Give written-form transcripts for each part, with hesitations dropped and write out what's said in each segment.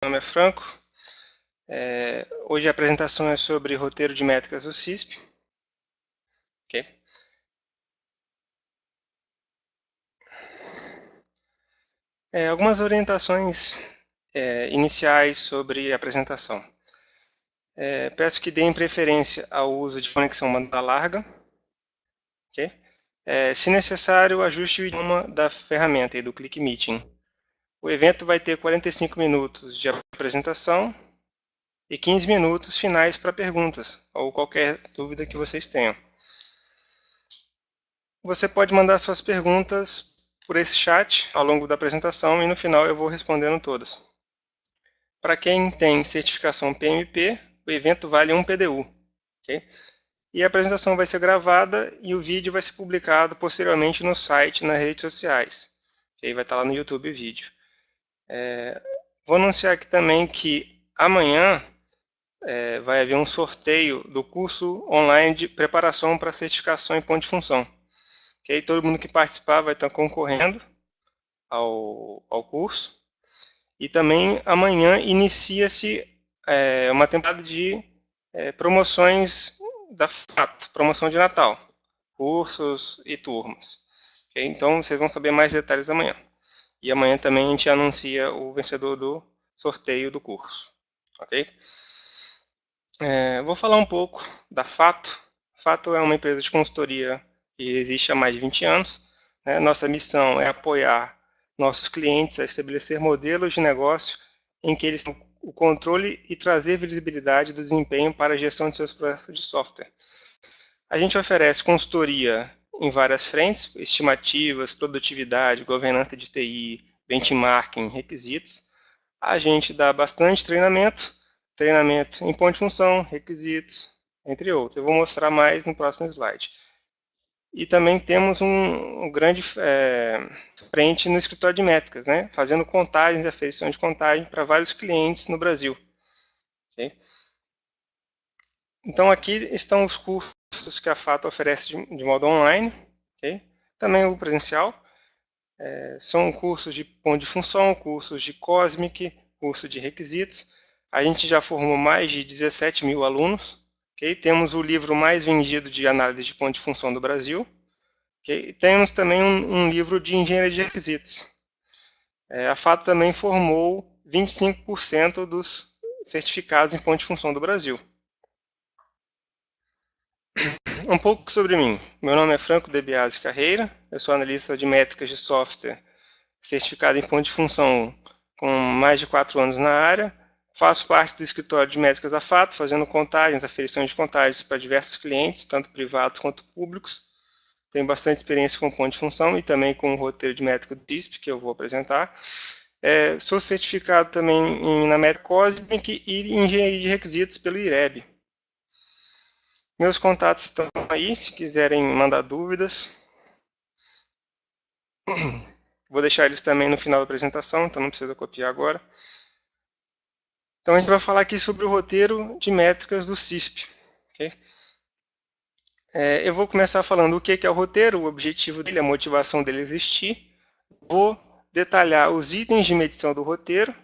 nome é Franco. Hoje a apresentação é sobre roteiro de métricas do CISP. Okay. Algumas orientações iniciais sobre a apresentação. Peço que deem preferência ao uso de conexão banda larga. Okay. Se necessário, ajuste o idioma da ferramenta e do Click Meeting. O evento vai ter 45 minutos de apresentação e 15 minutos finais para perguntas ou qualquer dúvida que vocês tenham. Você pode mandar suas perguntas por esse chat ao longo da apresentação e no final eu vou respondendo todas. Para quem tem certificação PMP, o evento vale 1 PDU. Okay? E a apresentação vai ser gravada e o vídeo vai ser publicado posteriormente no site, nas redes sociais. Okay? Vai estar lá no YouTube o vídeo. Vou anunciar aqui também que amanhã vai haver um sorteio do curso online de preparação para certificação em ponto de função. Okay? Todo mundo que participar vai estar concorrendo ao curso. E também amanhã inicia-se uma temporada de promoções da FATO, promoção de Natal, cursos e turmas. Okay? Então vocês vão saber mais detalhes amanhã. E amanhã também a gente anuncia o vencedor do sorteio do curso. Okay? Vou falar um pouco da FATO. FATO é uma empresa de consultoria que existe há mais de 20 anos. Nossa missão é apoiar nossos clientes a estabelecer modelos de negócio em que eles tenham o controle e trazer visibilidade do desempenho para a gestão de seus processos de software. A gente oferece consultoria em várias frentes, estimativas, produtividade, governança de TI, benchmarking, requisitos. A gente dá bastante treinamento em ponto de função, requisitos, entre outros. Eu vou mostrar mais no próximo slide. E também temos um grande frente no escritório de métricas, fazendo contagens e aferições de contagem para vários clientes no Brasil. Okay? Então aqui estão os cursos que a FATO oferece de modo online, okay? Também o presencial. São cursos de ponto de função, cursos de Cosmic, curso de requisitos. A gente já formou mais de 17 mil alunos. Okay? Temos o livro mais vendido de análise de ponto de função do Brasil. Okay? Temos também um livro de engenharia de requisitos. A FATO também formou 25% dos certificados em ponto de função do Brasil. Um pouco sobre mim. Meu nome é Franco De Biasi Carreira. Eu sou analista de métricas de software certificado em ponto de função com mais de 4 anos na área. Faço parte do escritório de métricas da FATO, fazendo contagens, aferições de contagens para diversos clientes, tanto privados quanto públicos. Tenho bastante experiência com ponto de função e também com o roteiro de métrica do CISP, que eu vou apresentar. Sou certificado também na métrica Cosmic e em engenharia de requisitos pelo IREB. Meus contatos estão aí, se quiserem mandar dúvidas. Vou deixar eles também no final da apresentação, então não precisa copiar agora. Então a gente vai falar aqui sobre o roteiro de métricas do CISP. Okay? Eu vou começar falando o que é o roteiro, o objetivo dele, a motivação dele existir. Vou detalhar os itens de medição do roteiro,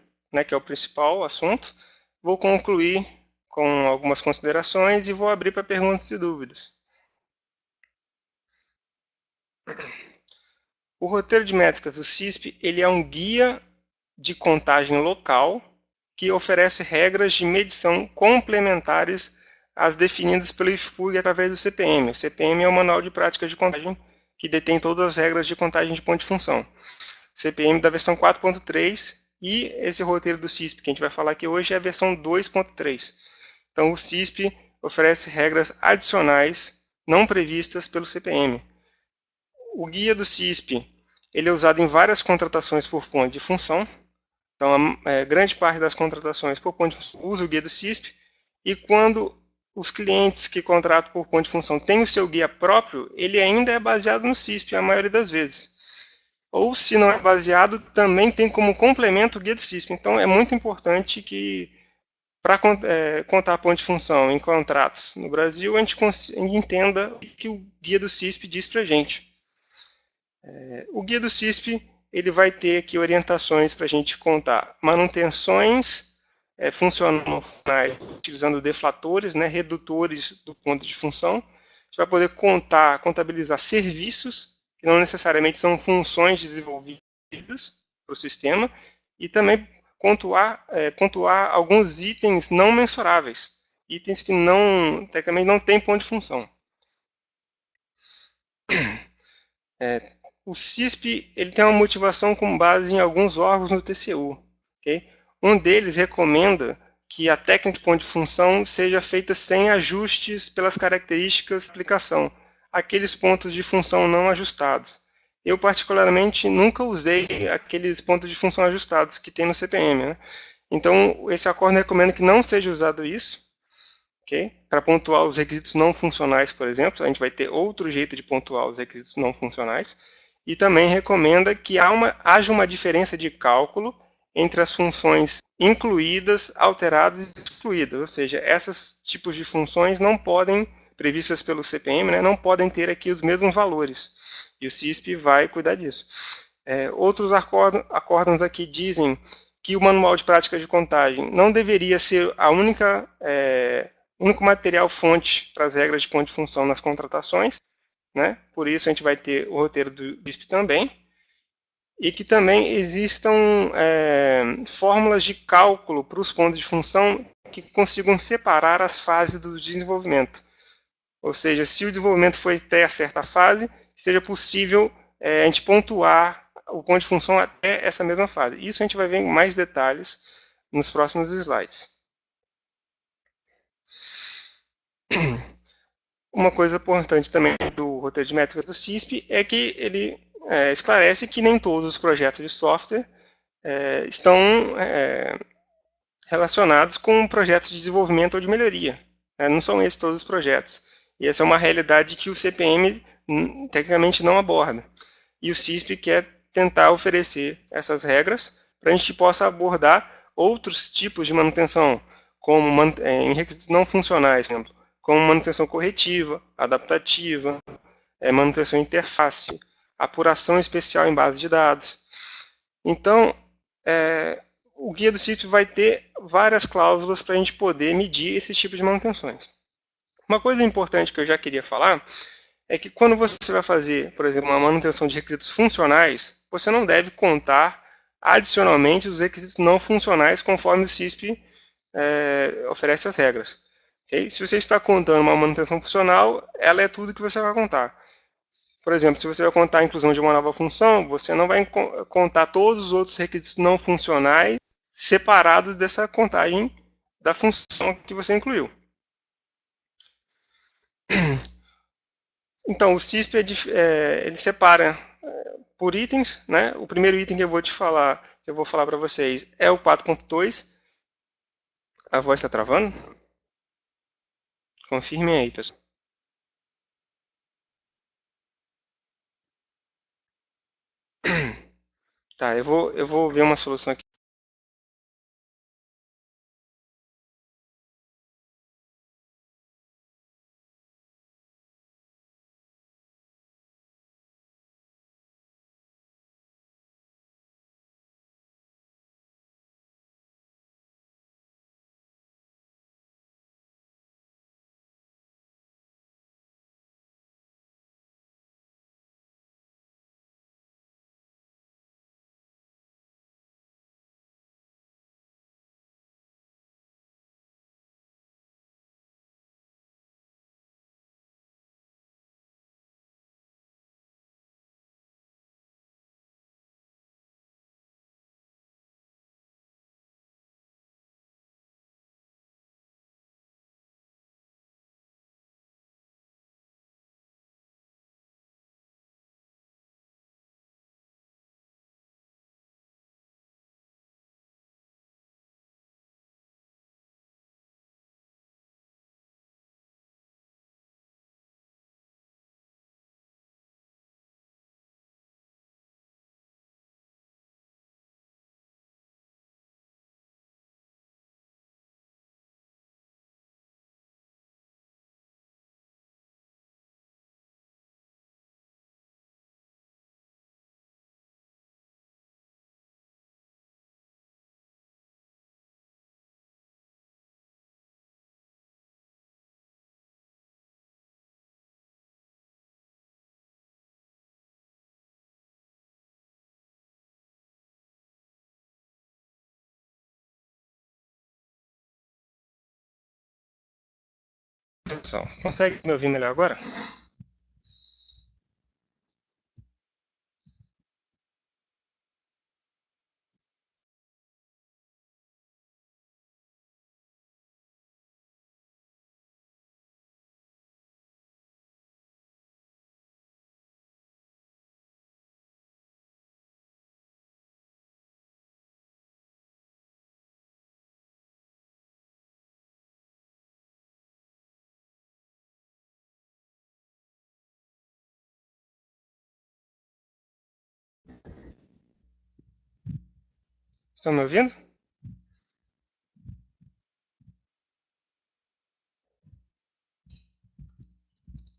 que é o principal assunto. Vou concluir com algumas considerações e vou abrir para perguntas e dúvidas. O roteiro de métricas do CISP ele é um guia de contagem local que oferece regras de medição complementares às definidas pelo IFPUG através do CPM. O CPM é o Manual de Práticas de Contagem que detém todas as regras de contagem de ponto de função. CPM da versão 4.3 e esse roteiro do CISP que a gente vai falar aqui hoje é a versão 2.3. Então o CISP oferece regras adicionais não previstas pelo CPM. O guia do CISP ele é usado em várias contratações por ponto de função. Então, grande parte das contratações por ponto de função usa o guia do CISP. E quando os clientes que contratam por ponto de função têm o seu guia próprio, ele ainda é baseado no CISP, a maioria das vezes. Ou, se não é baseado, também tem como complemento o guia do CISP. Então, é muito importante que, para contar ponto de função em contratos no Brasil, a gente entenda o que o guia do CISP diz para a gente. O guia do CISP ele vai ter aqui orientações para a gente contar manutenções funcionais utilizando deflatores, né, redutores do ponto de função. A gente vai poder contabilizar serviços, que não necessariamente são funções desenvolvidas para o sistema, e também pontuar alguns itens não mensuráveis, itens que não, tecnicamente, não têm ponto de função. O CISP ele tem uma motivação com base em alguns órgãos no TCU. Okay? Um deles recomenda que a técnica de ponto de função seja feita sem ajustes pelas características da aplicação, aqueles pontos de função não ajustados. Eu, particularmente, nunca usei aqueles pontos de função ajustados que tem no CPM. Né? Então, esse acordo recomenda que não seja usado isso, okay? Para pontuar os requisitos não funcionais, por exemplo. A gente vai ter outro jeito de pontuar os requisitos não funcionais. E também recomenda que haja uma diferença de cálculo entre as funções incluídas, alteradas e excluídas. Ou seja, esses tipos de funções não podem, previstas pelo CPM, né, não podem ter aqui os mesmos valores. E o CISP vai cuidar disso. Outros acórdãos aqui dizem que o manual de prática de contagem não deveria ser o único material fonte para as regras de ponto de função nas contratações, né? Por isso a gente vai ter o roteiro do BISP também, e que também existam fórmulas de cálculo para os pontos de função que consigam separar as fases do desenvolvimento. Ou seja, se o desenvolvimento foi até certa fase, seja possível a gente pontuar o ponto de função até essa mesma fase. Isso a gente vai ver em mais detalhes nos próximos slides. Uma coisa importante também do roteiro de métricas do CISP é que ele esclarece que nem todos os projetos de software estão relacionados com projetos de desenvolvimento ou de melhoria. Não são esses todos os projetos. E essa é uma realidade que o CPM tecnicamente não aborda. E o CISP quer tentar oferecer essas regras para a gente possa abordar outros tipos de manutenção, como em requisitos não funcionais, por exemplo, como manutenção corretiva, adaptativa, manutenção interface, apuração especial em base de dados. Então, o guia do CISP vai ter várias cláusulas para a gente poder medir esses tipos de manutenções. Uma coisa importante que eu já queria falar é que quando você vai fazer, por exemplo, uma manutenção de requisitos funcionais, você não deve contar adicionalmente os requisitos não funcionais conforme o CISP oferece as regras. Okay? Se você está contando uma manutenção funcional, ela é tudo que você vai contar. Por exemplo, se você vai contar a inclusão de uma nova função, você não vai contar todos os outros requisitos não funcionais separados dessa contagem da função que você incluiu. Então, o CISP ele separa por itens, né? O primeiro item que eu vou falar para vocês é o 4.2. A voz está travando? Confirmem aí, pessoal. Tá, eu vou ver uma solução aqui. pessoal? Consegue me ouvir melhor agora? Estão me ouvindo?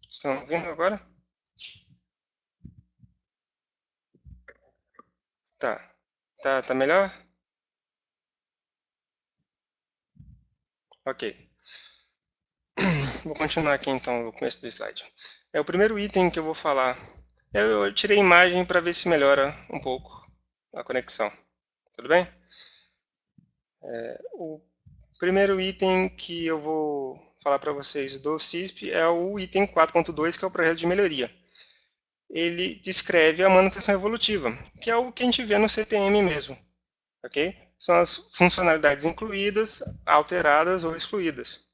Estão me ouvindo agora? Tá. Tá melhor? Ok. Vou continuar aqui então no começo do slide. O primeiro item que eu vou falar. Eu tirei imagem para ver se melhora um pouco a conexão. Tudo bem? O primeiro item que eu vou falar para vocês do CISP é o item 4.2, que é o projeto de melhoria. Ele descreve a manutenção evolutiva, que é o que a gente vê no CPM mesmo. Ok? São as funcionalidades incluídas, alteradas ou excluídas.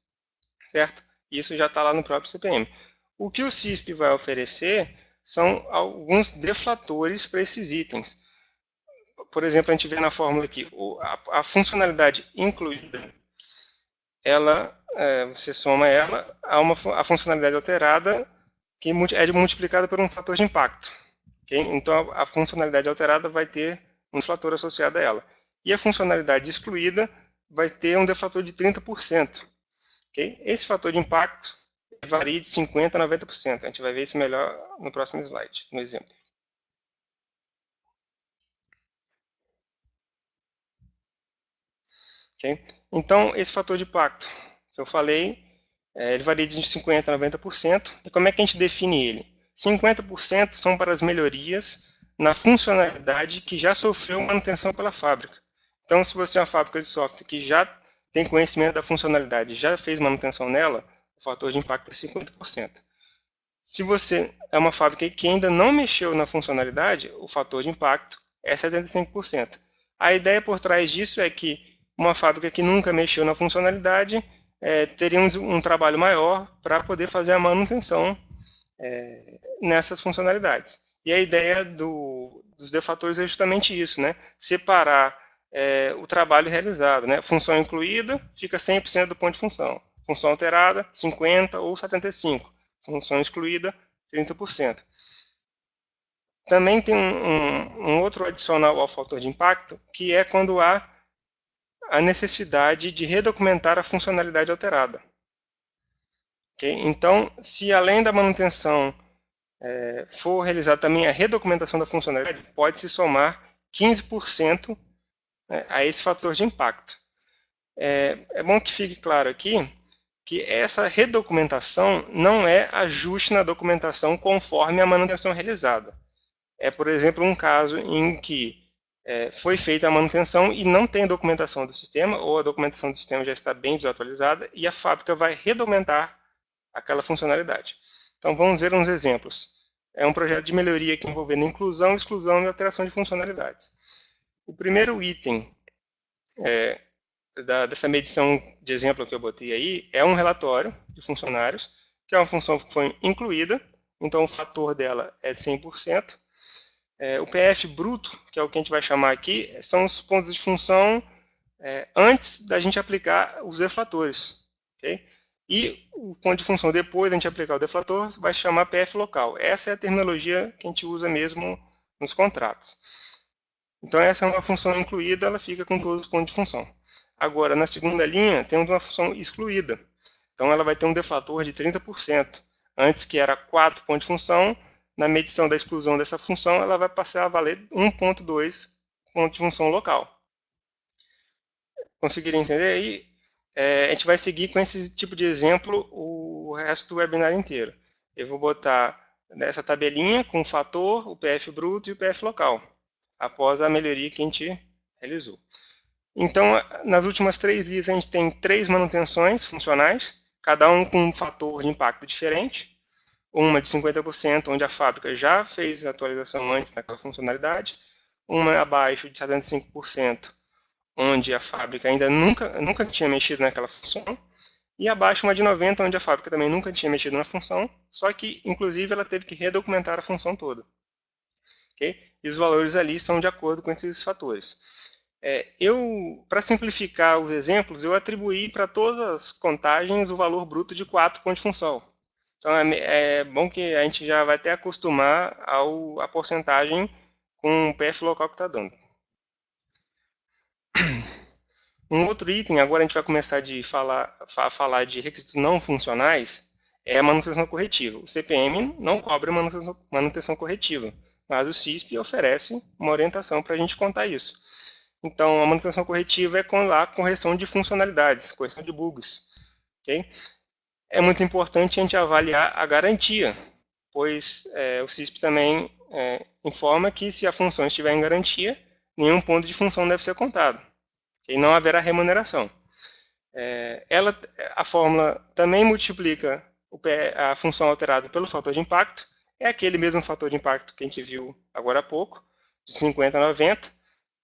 Certo? Isso já está lá no próprio CPM. O que o CISP vai oferecer são alguns deflatores para esses itens. Por exemplo, a gente vê na fórmula aqui, a funcionalidade incluída, você soma ela a funcionalidade alterada, que é multiplicada por um fator de impacto. Okay? Então, a funcionalidade alterada vai ter um deflator associado a ela. E a funcionalidade excluída vai ter um deflator de 30%. Okay? Esse fator de impacto varia de 50% a 90%. A gente vai ver isso melhor no próximo slide, no exemplo. Okay? Então, esse fator de impacto que eu falei, ele varia de 50% a 90%. E como é que a gente define ele? 50% são para as melhorias na funcionalidade que já sofreu manutenção pela fábrica. Então, se você é uma fábrica de software que já tem conhecimento da funcionalidade, já fez manutenção nela, o fator de impacto é 50%. Se você é uma fábrica que ainda não mexeu na funcionalidade, o fator de impacto é 75%. A ideia por trás disso é que uma fábrica que nunca mexeu na funcionalidade teria um trabalho maior para poder fazer a manutenção nessas funcionalidades. E a ideia dos deflatores é justamente isso, né? Separar o trabalho realizado. Né? Função incluída fica 100% do ponto de função. Função alterada, 50% ou 75%. Função excluída, 30%. Também tem um outro adicional ao fator de impacto, que é quando há a necessidade de redocumentar a funcionalidade alterada. Okay? Então, se além da manutenção for realizada também a redocumentação da funcionalidade, pode-se somar 15% a esse fator de impacto. É bom que fique claro aqui que essa redocumentação não é ajuste na documentação conforme a manutenção realizada. É, por exemplo, um caso em que foi feita a manutenção e não tem documentação do sistema, ou a documentação do sistema já está bem desatualizada, e a fábrica vai redocumentar aquela funcionalidade. Então, vamos ver uns exemplos. É um projeto de melhoria que envolvendo inclusão, exclusão e alteração de funcionalidades. O primeiro item dessa medição de exemplo que eu botei aí é um relatório de funcionários, que é uma função que foi incluída, então o fator dela é 100%. O PF bruto, que é o que a gente vai chamar aqui, são os pontos de função antes da gente aplicar os deflatores. Okay? E o ponto de função depois da gente aplicar o deflator vai se chamar PF local. Essa é a terminologia que a gente usa mesmo nos contratos. Então, essa é uma função incluída, ela fica com todos os pontos de função. Agora, na segunda linha, temos uma função excluída. Então, ela vai ter um deflator de 30%. Antes, que era 4 pontos de função, na medição da exclusão dessa função, ela vai passar a valer 1.2 ponto de função local. Conseguiram entender? Aí, a gente vai seguir com esse tipo de exemplo o resto do webinar inteiro. Eu vou botar nessa tabelinha com o fator, o PF bruto e o PF local, após a melhoria que a gente realizou. Então, nas últimas 3 linhas, a gente tem 3 manutenções funcionais, cada um com um fator de impacto diferente. Uma de 50%, onde a fábrica já fez a atualização antes daquela funcionalidade. Uma abaixo de 75%, onde a fábrica ainda nunca tinha mexido naquela função. E abaixo uma de 90%, onde a fábrica também nunca tinha mexido na função, só que, inclusive, ela teve que redocumentar a função toda. Okay? E os valores ali são de acordo com esses fatores. Para simplificar os exemplos, eu atribuí para todas as contagens o valor bruto de 4 pontos de função. Então, é bom que a gente já vai até acostumar à porcentagem com o PF local que está dando. Um outro item, agora a gente vai começar a falar de requisitos não funcionais, é a manutenção corretiva. O CPM não cobra manutenção corretiva, mas o CISP oferece uma orientação para a gente contar isso. Então, a manutenção corretiva é com a correção de funcionalidades, correção de bugs. Okay? É muito importante a gente avaliar a garantia, pois o CISP também informa que se a função estiver em garantia, nenhum ponto de função deve ser contado. Okay? Não haverá remuneração. A fórmula também multiplica a função alterada pelo fator de impacto, é aquele mesmo fator de impacto que a gente viu agora há pouco, de 50 a 90.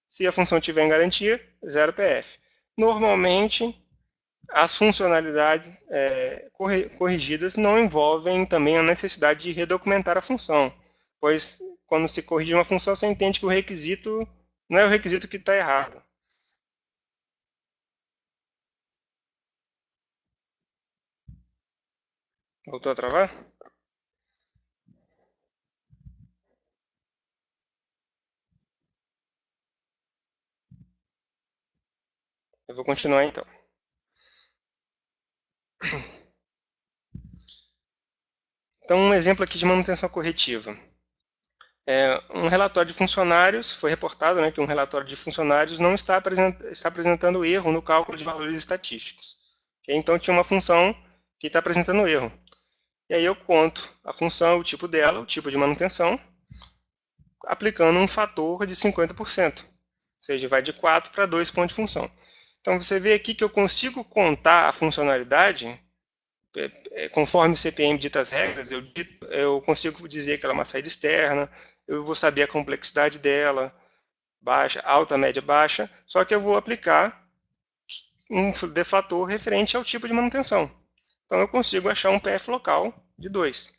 Se a função estiver em garantia, 0 PF. Normalmente, as funcionalidades corrigidas não envolvem também a necessidade de redocumentar a função, pois quando se corrige uma função, você entende que o requisito não é o requisito que está errado. Voltou a travar? Eu vou continuar então. Então, um exemplo aqui de manutenção corretiva. Um relatório de funcionários, foi reportado que um relatório de funcionários não está apresentando erro no cálculo de valores estatísticos. Okay? Então, tinha uma função que está apresentando erro. E aí eu conto a função, o tipo dela, o tipo de manutenção, aplicando um fator de 50%. Ou seja, vai de 4 para 2 pontos de função. Então, você vê aqui que eu consigo contar a funcionalidade conforme o CPM dita as regras, eu consigo dizer que ela é uma saída externa, eu vou saber a complexidade dela, baixa, alta, média, baixa, só que eu vou aplicar um deflator referente ao tipo de manutenção. Então eu consigo achar um PF local de 2.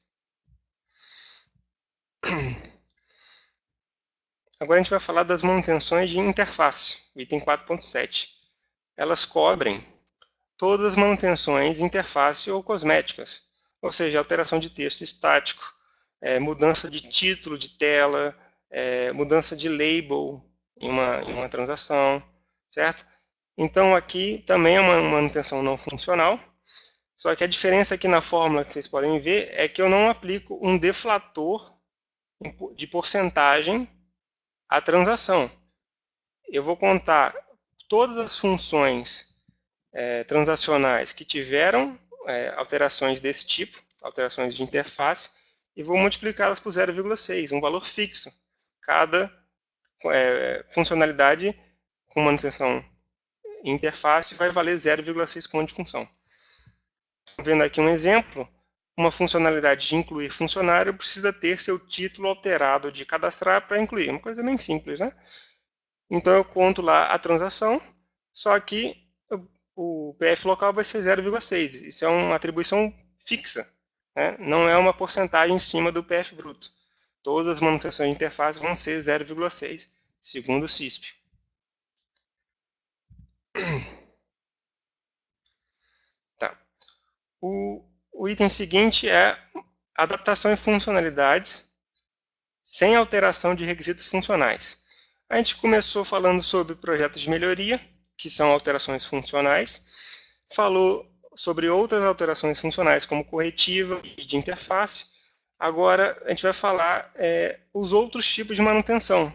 Agora a gente vai falar das manutenções de interface, item 4.7. Elas cobrem todas as manutenções de interface ou cosméticas, ou seja, alteração de texto estático, mudança de título de tela, mudança de label em uma transação, certo? Então aqui também é uma manutenção não funcional, só que a diferença aqui na fórmula que vocês podem ver é que eu não aplico um deflator de porcentagem à transação. Eu vou contar todas as funções transacionais que tiveram alterações desse tipo, alterações de interface, e vou multiplicá-las por 0,6, um valor fixo. Cada funcionalidade com manutenção em interface vai valer 0,6 ponto de função. Vendo aqui um exemplo, uma funcionalidade de incluir funcionário precisa ter seu título alterado de cadastrar para incluir. Uma coisa bem simples, né? Então eu conto lá a transação, só que o PF local vai ser 0,6. Isso é uma atribuição fixa, né? Não é uma porcentagem em cima do PF bruto. Todas as manutenções de interface vão ser 0,6, segundo o CISP. Tá. O item seguinte é adaptação e funcionalidades sem alteração de requisitos funcionais. A gente começou falando sobre projetos de melhoria, que são alterações funcionais. Falou sobre outras alterações funcionais, como corretiva e de interface. Agora, a gente vai falar os outros tipos de manutenção,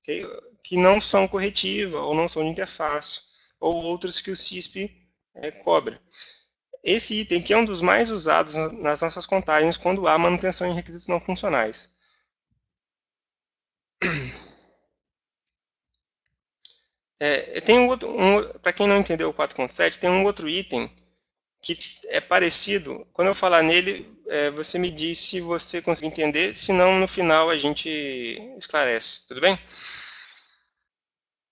okay? Que não são corretiva ou não são de interface, ou outros que o CISP cobra. Esse item aqui é um dos mais usados nas nossas contagens quando há manutenção em requisitos não funcionais. Tem para quem não entendeu o 4.7, tem um outro item que é parecido. Quando eu falar nele, você me diz se você conseguir entender, senão no final a gente esclarece, tudo bem?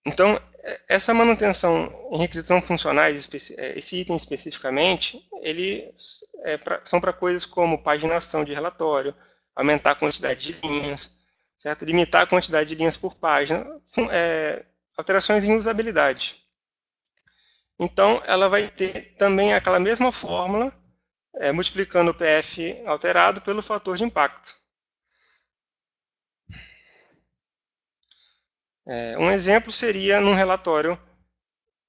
Então, essa manutenção em requisitos não funcionais, esse item especificamente, são para coisas como paginação de relatório, aumentar a quantidade de linhas, certo? Limitar a quantidade de linhas por página, alterações em usabilidade. Então, ela vai ter também aquela mesma fórmula, multiplicando o PF alterado pelo fator de impacto. Um exemplo seria num relatório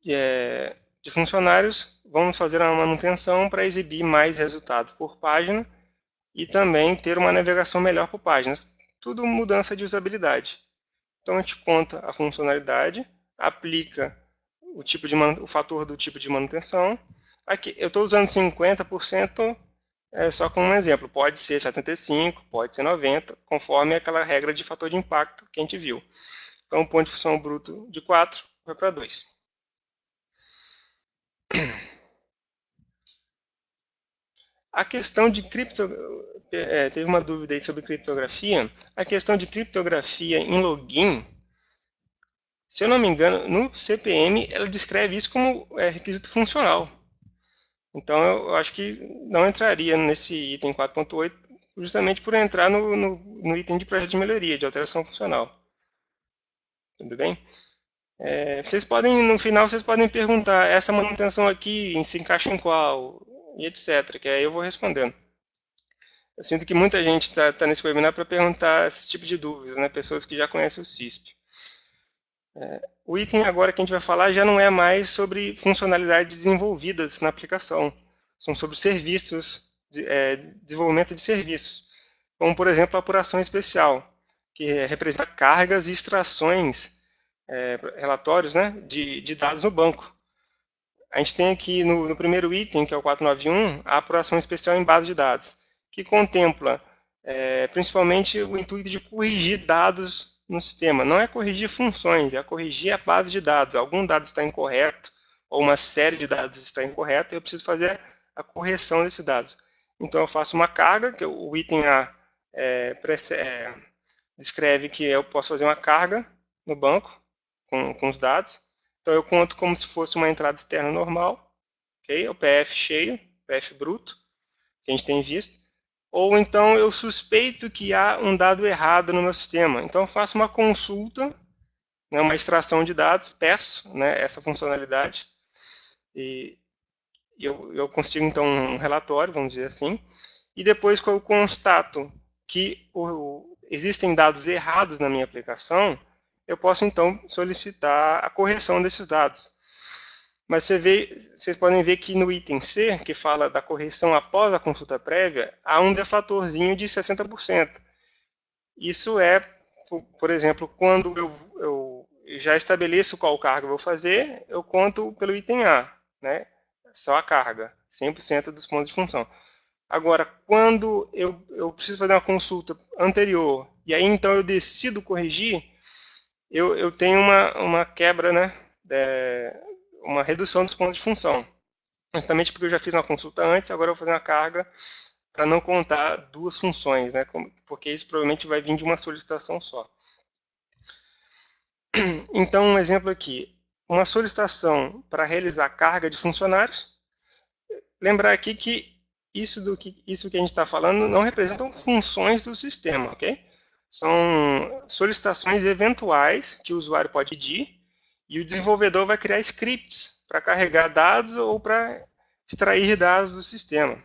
de funcionários, vamos fazer uma manutenção para exibir mais resultados por página e também ter uma navegação melhor por páginas. Tudo mudança de usabilidade. Então, a gente conta a funcionalidade, aplica o fator do tipo de manutenção. Aqui, eu estou usando 50%, só como um exemplo. Pode ser 75%, pode ser 90%, conforme aquela regra de fator de impacto que a gente viu. Então, o ponto de função bruto de 4 vai para 2. A questão de teve uma dúvida aí sobre criptografia. A questão de criptografia em login, se eu não me engano, no CPM ela descreve isso como requisito funcional. Então eu acho que não entraria nesse item 4.8, justamente por entrar no item de projeto de melhoria, de alteração funcional. Tudo bem? No final, vocês podem perguntar, essa manutenção aqui se encaixa em qual? E etc. Que aí eu vou respondendo. Eu sinto que muita gente está nesse webinar para perguntar esse tipo de dúvida, né? Pessoas que já conhecem o CISP. O item agora que a gente vai falar já não é mais sobre funcionalidades desenvolvidas na aplicação. São sobre serviços, desenvolvimento de serviços. Como, por exemplo, a apuração especial, que representa cargas e extrações, relatórios, né, de dados no banco. A gente tem aqui no primeiro item, que é o 491, a apuração especial em base de dados, que contempla principalmente o intuito de corrigir dados no sistema. Não é corrigir funções, é corrigir a base de dados. Algum dado está incorreto, ou uma série de dados está incorreta, e eu preciso fazer a correção desses dados. Então, eu faço uma carga, que o item A descreve que eu posso fazer uma carga no banco com os dados. Então, eu conto como se fosse uma entrada externa normal, okay? O PF cheio, PF bruto, que a gente tem visto. Ou então eu suspeito que há um dado errado no meu sistema. Então, eu faço uma consulta, né, uma extração de dados, peço, né, essa funcionalidade, e eu consigo, então, um relatório, vamos dizer assim. E depois que eu constato que existem dados errados na minha aplicação, eu posso, então, solicitar a correção desses dados. Mas vocês podem ver que no item C, que fala da correção após a consulta prévia, há um deflatorzinho de 60%. Isso por exemplo, quando eu já estabeleço qual carga eu vou fazer, eu conto pelo item A, né? Só a carga, 100% dos pontos de função. Agora, quando eu preciso fazer uma consulta anterior, e aí então eu decido corrigir, eu tenho uma quebra, né? Uma redução dos pontos de função. Justamente porque eu já fiz uma consulta antes, agora eu vou fazer uma carga para não contar duas funções, né? Porque isso provavelmente vai vir de uma solicitação só. Então, um exemplo aqui. Uma solicitação para realizar carga de funcionários. Lembrar aqui que isso que a gente está falando não representam funções do sistema, ok? São solicitações eventuais que o usuário pode pedir e o desenvolvedor vai criar scripts para carregar dados ou para extrair dados do sistema.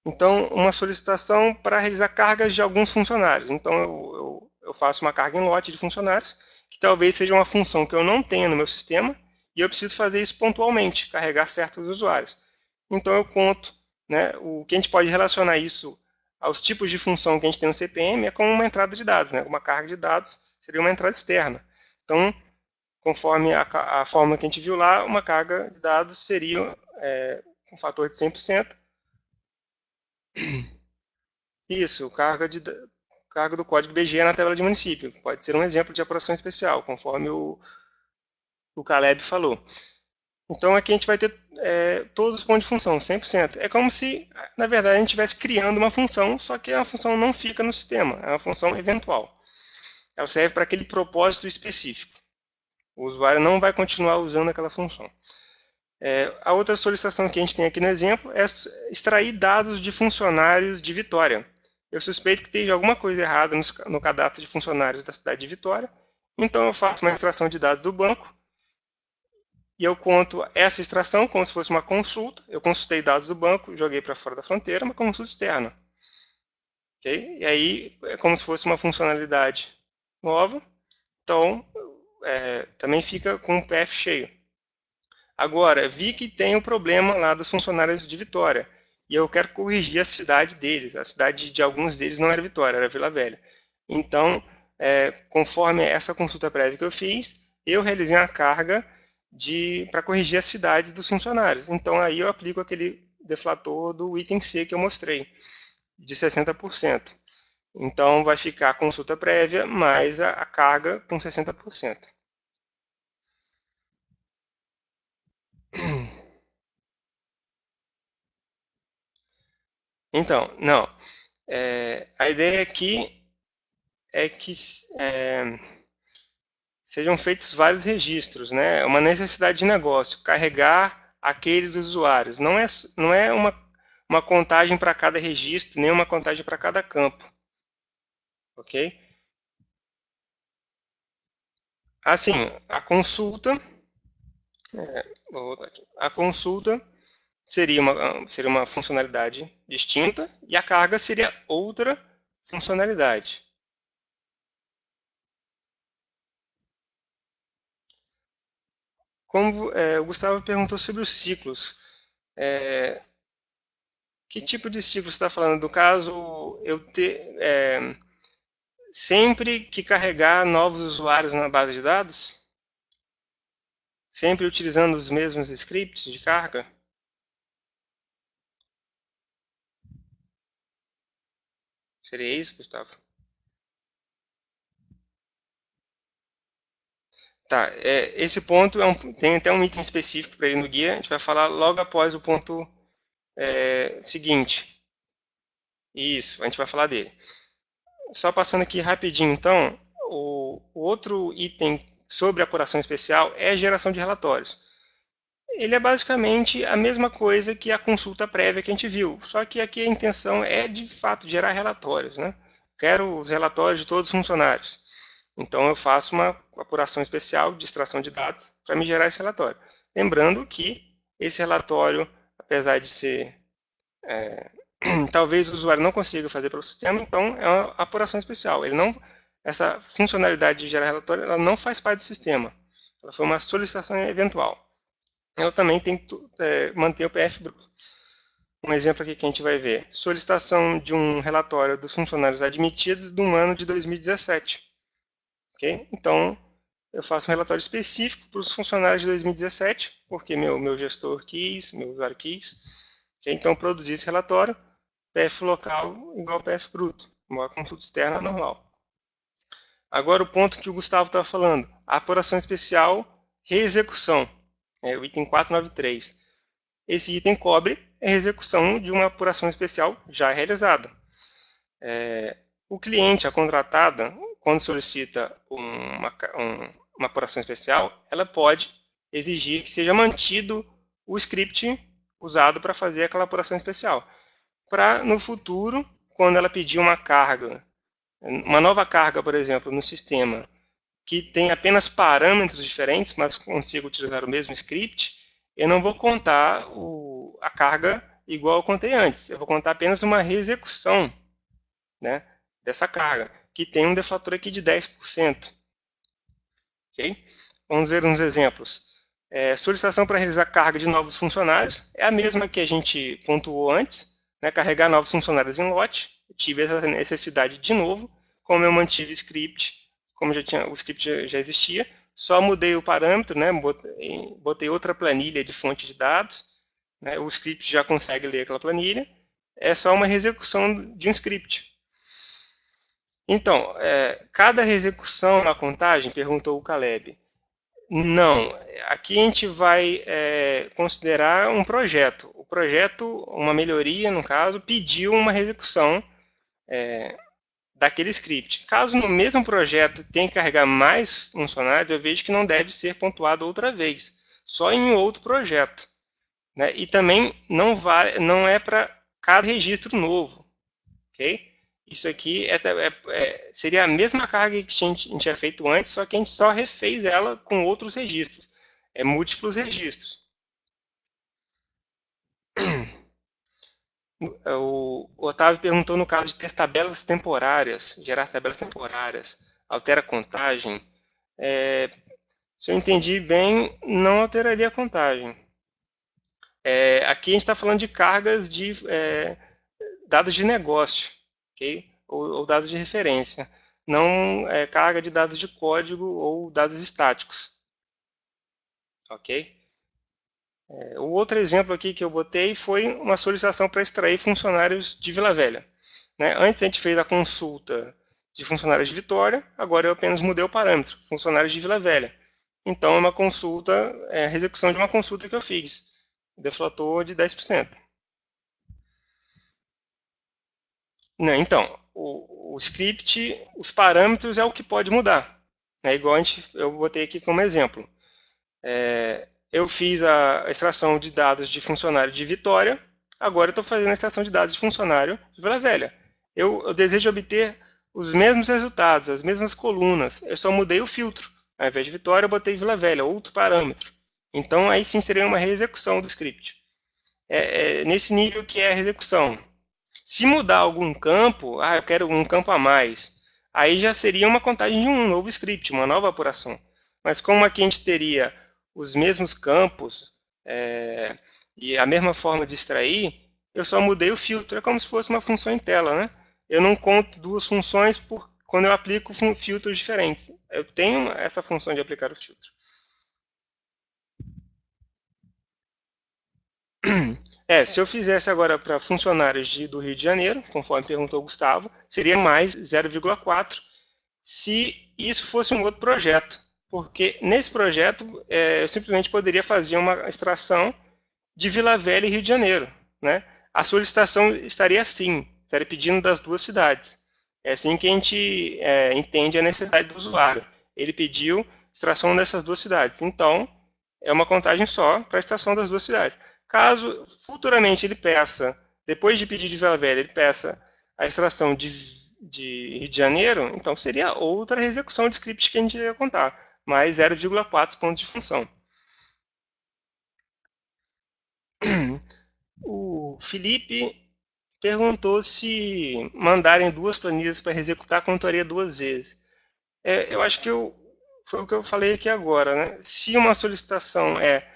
Então, uma solicitação para realizar cargas de alguns funcionários. Então, eu faço uma carga em lote de funcionários, que talvez seja uma função que eu não tenha no meu sistema, e eu preciso fazer isso pontualmente, carregar certos usuários. Então, eu conto, né, o que a gente pode relacionar isso aos tipos de função que a gente tem no CPM é como uma entrada de dados, né? Uma carga de dados seria uma entrada externa. Então, conforme a fórmula que a gente viu lá, uma carga de dados seria um fator de 100%. Isso, carga do código BG na tabela de município. Pode ser um exemplo de apuração especial, conforme o Caleb falou. Então, aqui a gente vai ter todos os pontos de função, 100%. É como se, na verdade, a gente estivesse criando uma função, só que a função não fica no sistema, é uma função eventual. Ela serve para aquele propósito específico. O usuário não vai continuar usando aquela função. A outra solicitação que a gente tem aqui no exemplo é extrair dados de funcionários de Vitória. Eu suspeito que esteja alguma coisa errada no cadastro de funcionários da cidade de Vitória, então eu faço uma extração de dados do banco e eu conto essa extração como se fosse uma consulta. Eu consultei dados do banco, joguei para fora da fronteira, uma consulta externa. Okay? E aí é como se fosse uma funcionalidade nova, então também fica com o PF cheio. Agora, vi que tem um problema lá dos funcionários de Vitória, e eu quero corrigir a cidade deles. A cidade de alguns deles não era Vitória, era Vila Velha. Então, conforme essa consulta prévia que eu fiz, eu realizei uma carga para corrigir as cidades dos funcionários. Então, aí eu aplico aquele deflator do item C que eu mostrei, de 60%. Então, vai ficar a consulta prévia mais a carga com 60%. Então, não. A ideia aqui é que sejam feitos vários registros, né? É uma necessidade de negócio, carregar aquele dos usuários. Não é uma contagem para cada registro, nem uma contagem para cada campo. Ok? Assim, a consulta, vou voltar aqui. A consulta seria uma funcionalidade distinta e a carga seria outra funcionalidade. Como o Gustavo perguntou sobre os ciclos, que tipo de ciclo você está falando? Do caso, eu ter sempre que carregar novos usuários na base de dados? Sempre utilizando os mesmos scripts de carga? Seria isso, Gustavo? Tá, esse ponto tem até um item específico para ele no guia, a gente vai falar logo após o ponto seguinte. Isso, a gente vai falar dele. Só passando aqui rapidinho, então, o outro item sobre apuração especial é a geração de relatórios. Ele é basicamente a mesma coisa que a consulta prévia que a gente viu, só que aqui a intenção é, de fato, gerar relatórios, né? Quero os relatórios de todos os funcionários. Então, eu faço uma apuração especial de extração de dados para me gerar esse relatório. Lembrando que esse relatório, apesar de ser... talvez o usuário não consiga fazer pelo sistema, então é uma apuração especial. Essa funcionalidade de gerar relatório, ela não faz parte do sistema. Ela foi uma solicitação eventual. Ela também tem que manter o PF bruto. Um exemplo aqui que a gente vai ver. Solicitação de um relatório dos funcionários admitidos do ano de 2017. Okay? Então, eu faço um relatório específico para os funcionários de 2017, porque meu gestor quis, meu usuário quis. Okay? Então, eu produzi esse relatório, PF local igual PF bruto, uma consulta externa normal. Agora, o ponto que o Gustavo estava falando, a apuração especial, reexecução, o item 493. Esse item cobre a execução de uma apuração especial já realizada. O cliente, a contratada, quando solicita uma apuração especial, ela pode exigir que seja mantido o script usado para fazer aquela apuração especial. Para, no futuro, quando ela pedir uma carga, uma nova carga, por exemplo, no sistema, que tem apenas parâmetros diferentes, mas consigo utilizar o mesmo script, eu não vou contar a carga igual eu contei antes. Eu vou contar apenas uma reexecução, né, dessa carga, que tem um deflator aqui de 10%. Okay? Vamos ver uns exemplos. Solicitação para realizar carga de novos funcionários é a mesma que a gente pontuou antes, né, carregar novos funcionários em lote. Eu tive essa necessidade de novo, como eu mantive o script, como o script já existia, só mudei o parâmetro, né, botei outra planilha de fonte de dados, né, o script já consegue ler aquela planilha, é só uma reexecução de um script. Então, cada reexecução na contagem, perguntou o Caleb, Não, aqui a gente vai considerar um projeto. O projeto, uma melhoria, no caso, pediu uma execução daquele script. Caso no mesmo projeto tenha que carregar mais funcionários, eu vejo que não deve ser pontuado outra vez, só em outro projeto. Né? E também não é para cada registro novo. Ok? Isso aqui seria a mesma carga que a gente tinha feito antes, só que a gente só refez ela com outros registros. É múltiplos registros. O Otávio perguntou no caso de ter tabelas temporárias, gerar tabelas temporárias, altera a contagem. Se eu entendi bem, não alteraria a contagem. Aqui a gente está falando de cargas de dados de negócio, ok? Ou dados de referência. Não carga de dados de código ou dados estáticos. Ok? O outro exemplo aqui que eu botei foi uma solicitação para extrair funcionários de Vila Velha. Né? Antes a gente fez a consulta de funcionários de Vitória, agora eu apenas mudei o parâmetro, funcionários de Vila Velha. Então é uma consulta, a execução de uma consulta que eu fiz, deflator de 10%. Não, então, o script, os parâmetros é o que pode mudar. É igual eu botei aqui como exemplo. Eu fiz a extração de dados de funcionário de Vitória, agora eu estou fazendo a extração de dados de funcionário de Vila Velha. Eu desejo obter os mesmos resultados, as mesmas colunas, eu só mudei o filtro. Ao invés de Vitória, eu botei Vila Velha, outro parâmetro. Então, aí sim seria uma reexecução do script. Nesse nível que é a reexecução. Se mudar algum campo, eu quero um campo a mais, aí já seria uma contagem de um novo script, uma nova apuração. Mas como aqui a gente teria os mesmos campos e a mesma forma de extrair, eu só mudei o filtro. É como se fosse uma função em tela, né? Eu não conto duas funções quando eu aplico filtros diferentes. Eu tenho essa função de aplicar o filtro. Se eu fizesse agora para funcionários do Rio de Janeiro, conforme perguntou o Gustavo, seria mais 0,4 se isso fosse um outro projeto. Porque nesse projeto eu simplesmente poderia fazer uma extração de Vila Velha e Rio de Janeiro. Né? A solicitação estaria assim, estaria pedindo das duas cidades. É assim que a gente entende a necessidade do usuário. Ele pediu extração dessas duas cidades. Então, é uma contagem só para a extração das duas cidades. Caso futuramente ele peça, depois de pedir de Vila Velha, ele peça a extração de Rio de Janeiro, então seria outra execução de script que a gente ia contar, mais 0,4 pontos de função. O Felipe perguntou se mandarem duas planilhas para executar, contaria duas vezes. Eu acho que foi o que eu falei aqui agora. Né? Se uma solicitação é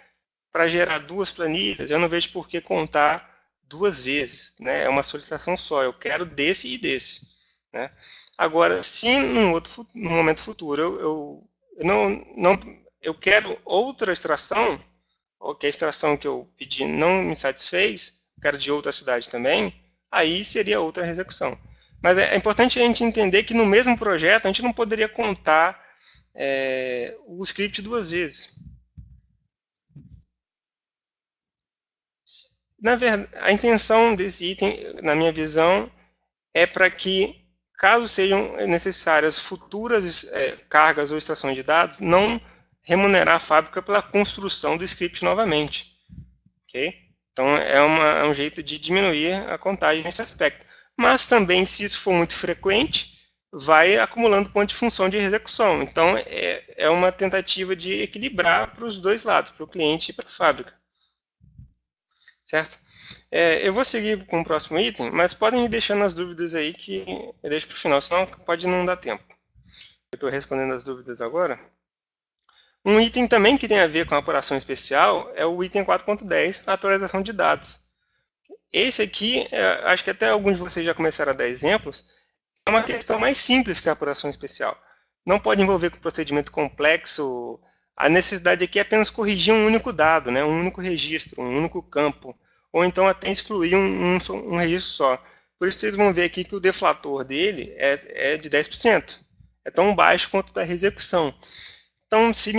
para gerar duas planilhas, eu não vejo por que contar duas vezes. Né? É uma solicitação só, eu quero desse e desse. Né? Agora, se num momento futuro eu quero outra extração, ou que a extração que eu pedi não me satisfez, quero de outra cidade também, aí seria outra execução. Mas é importante a gente entender que no mesmo projeto a gente não poderia contar o script duas vezes. Na verdade, a intenção desse item, na minha visão, é para que, caso sejam necessárias futuras cargas ou extrações de dados, não remunerar a fábrica pela construção do script novamente. Okay? Então, é um jeito de diminuir a contagem nesse aspecto. Mas também, se isso for muito frequente, vai acumulando ponto de função de execução. Então, é uma tentativa de equilibrar para os dois lados, para o cliente e para a fábrica. Certo? Eu vou seguir com o próximo item, mas podem ir deixando as dúvidas aí que eu deixo para o final, senão pode não dar tempo. Eu estou respondendo as dúvidas agora. Um item também que tem a ver com a apuração especial é o item 4.10, a atualização de dados. Esse aqui, acho que até alguns de vocês já começaram a dar exemplos, é uma questão mais simples que a apuração especial. Não pode envolver com procedimento complexo. A necessidade aqui é apenas corrigir um único dado, né? Um único registro, um único campo. Ou então até excluir um registro só. Por isso vocês vão ver aqui que o deflator dele é de 10%. É tão baixo quanto da execução. Então, se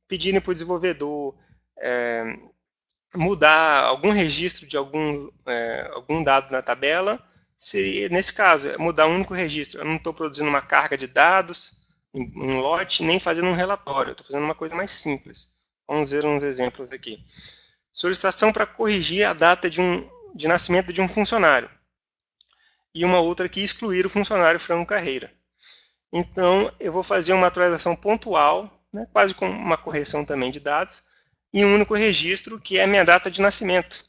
pedirem para o desenvolvedor mudar algum registro de algum dado na tabela, seria, nesse caso, mudar um único registro. Eu não estou produzindo uma carga de dados, um lote, nem fazendo um relatório. Eu estou fazendo uma coisa mais simples. Vamos ver uns exemplos aqui. Solicitação para corrigir a data de nascimento de um funcionário. E uma outra aqui, excluir o funcionário franco carreira. Então, eu vou fazer uma atualização pontual, né, quase como uma correção também de dados, em um único registro, que é a minha data de nascimento.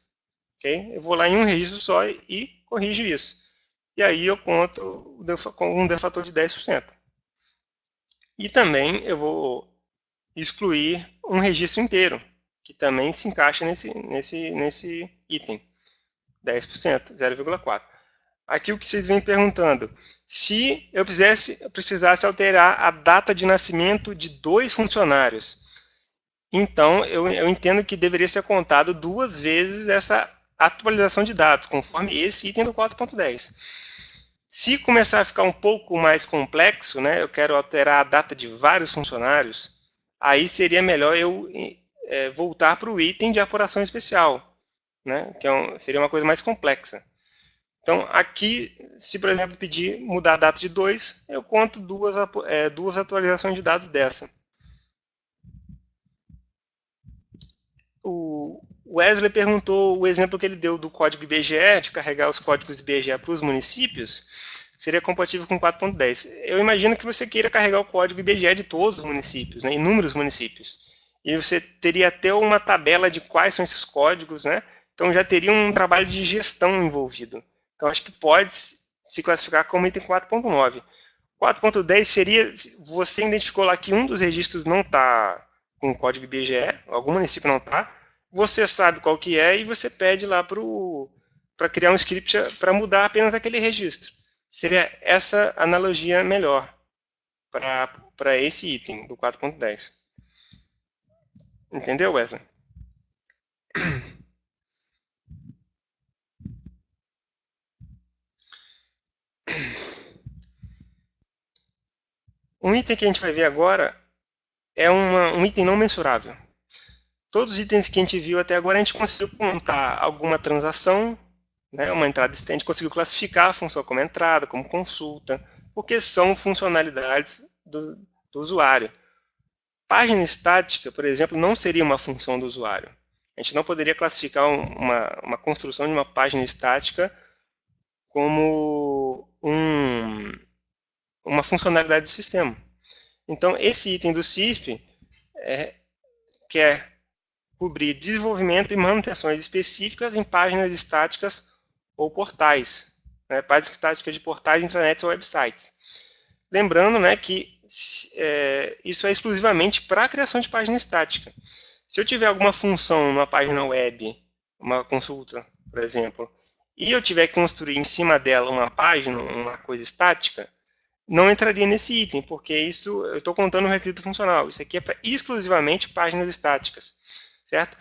Okay? Eu vou lá em um registro só e corrijo isso. E aí eu conto com um defator de 10%. E também eu vou excluir um registro inteiro, que também se encaixa nesse item, 10%, 0,4%. Aqui o que vocês vêm perguntando, se eu precisasse alterar a data de nascimento de 2 funcionários, então eu entendo que deveria ser contado 2 vezes essa atualização de dados, conforme esse item do 4.10. Se começar a ficar um pouco mais complexo, né, eu quero alterar a data de vários funcionários, aí seria melhor eu voltar para o item de apuração especial, né, que seria uma coisa mais complexa. Então, aqui, se por exemplo pedir mudar a data de 2, eu conto duas atualizações de dados dessa. O Wesley perguntou o exemplo que ele deu do código IBGE, de carregar os códigos IBGE para os municípios, seria compatível com 4.10. Eu imagino que você queira carregar o código IBGE de todos os municípios, né, inúmeros municípios. E você teria até uma tabela de quais são esses códigos, né? Então já teria um trabalho de gestão envolvido. Então, acho que pode se classificar como item 4.9. 4.10 seria, você identificou lá que um dos registros não está com o código IBGE, algum município não está, você sabe qual que é e você pede lá para criar um script para mudar apenas aquele registro. Seria essa analogia melhor para esse item do 4.10. Entendeu, Wesley? Um item que a gente vai ver agora é um item não mensurável. Todos os itens que a gente viu até agora, a gente conseguiu contar alguma transação, né, uma entrada externa, a gente conseguiu classificar a função como entrada, como consulta, porque são funcionalidades do usuário. Página estática, por exemplo, não seria uma função do usuário. A gente não poderia classificar uma construção de uma página estática como uma funcionalidade do sistema. Então, esse item do CISP quer cobrir desenvolvimento e manutenções específicas em páginas estáticas ou portais, né, páginas estáticas de portais, intranets ou websites. Lembrando, né, que isso é exclusivamente para a criação de página estática. Se eu tiver alguma função numa página web, uma consulta, por exemplo, e eu tiver que construir em cima dela uma página, uma coisa estática, não entraria nesse item, porque isso eu estou contando um requisito funcional. Isso aqui é para exclusivamente páginas estáticas, certo?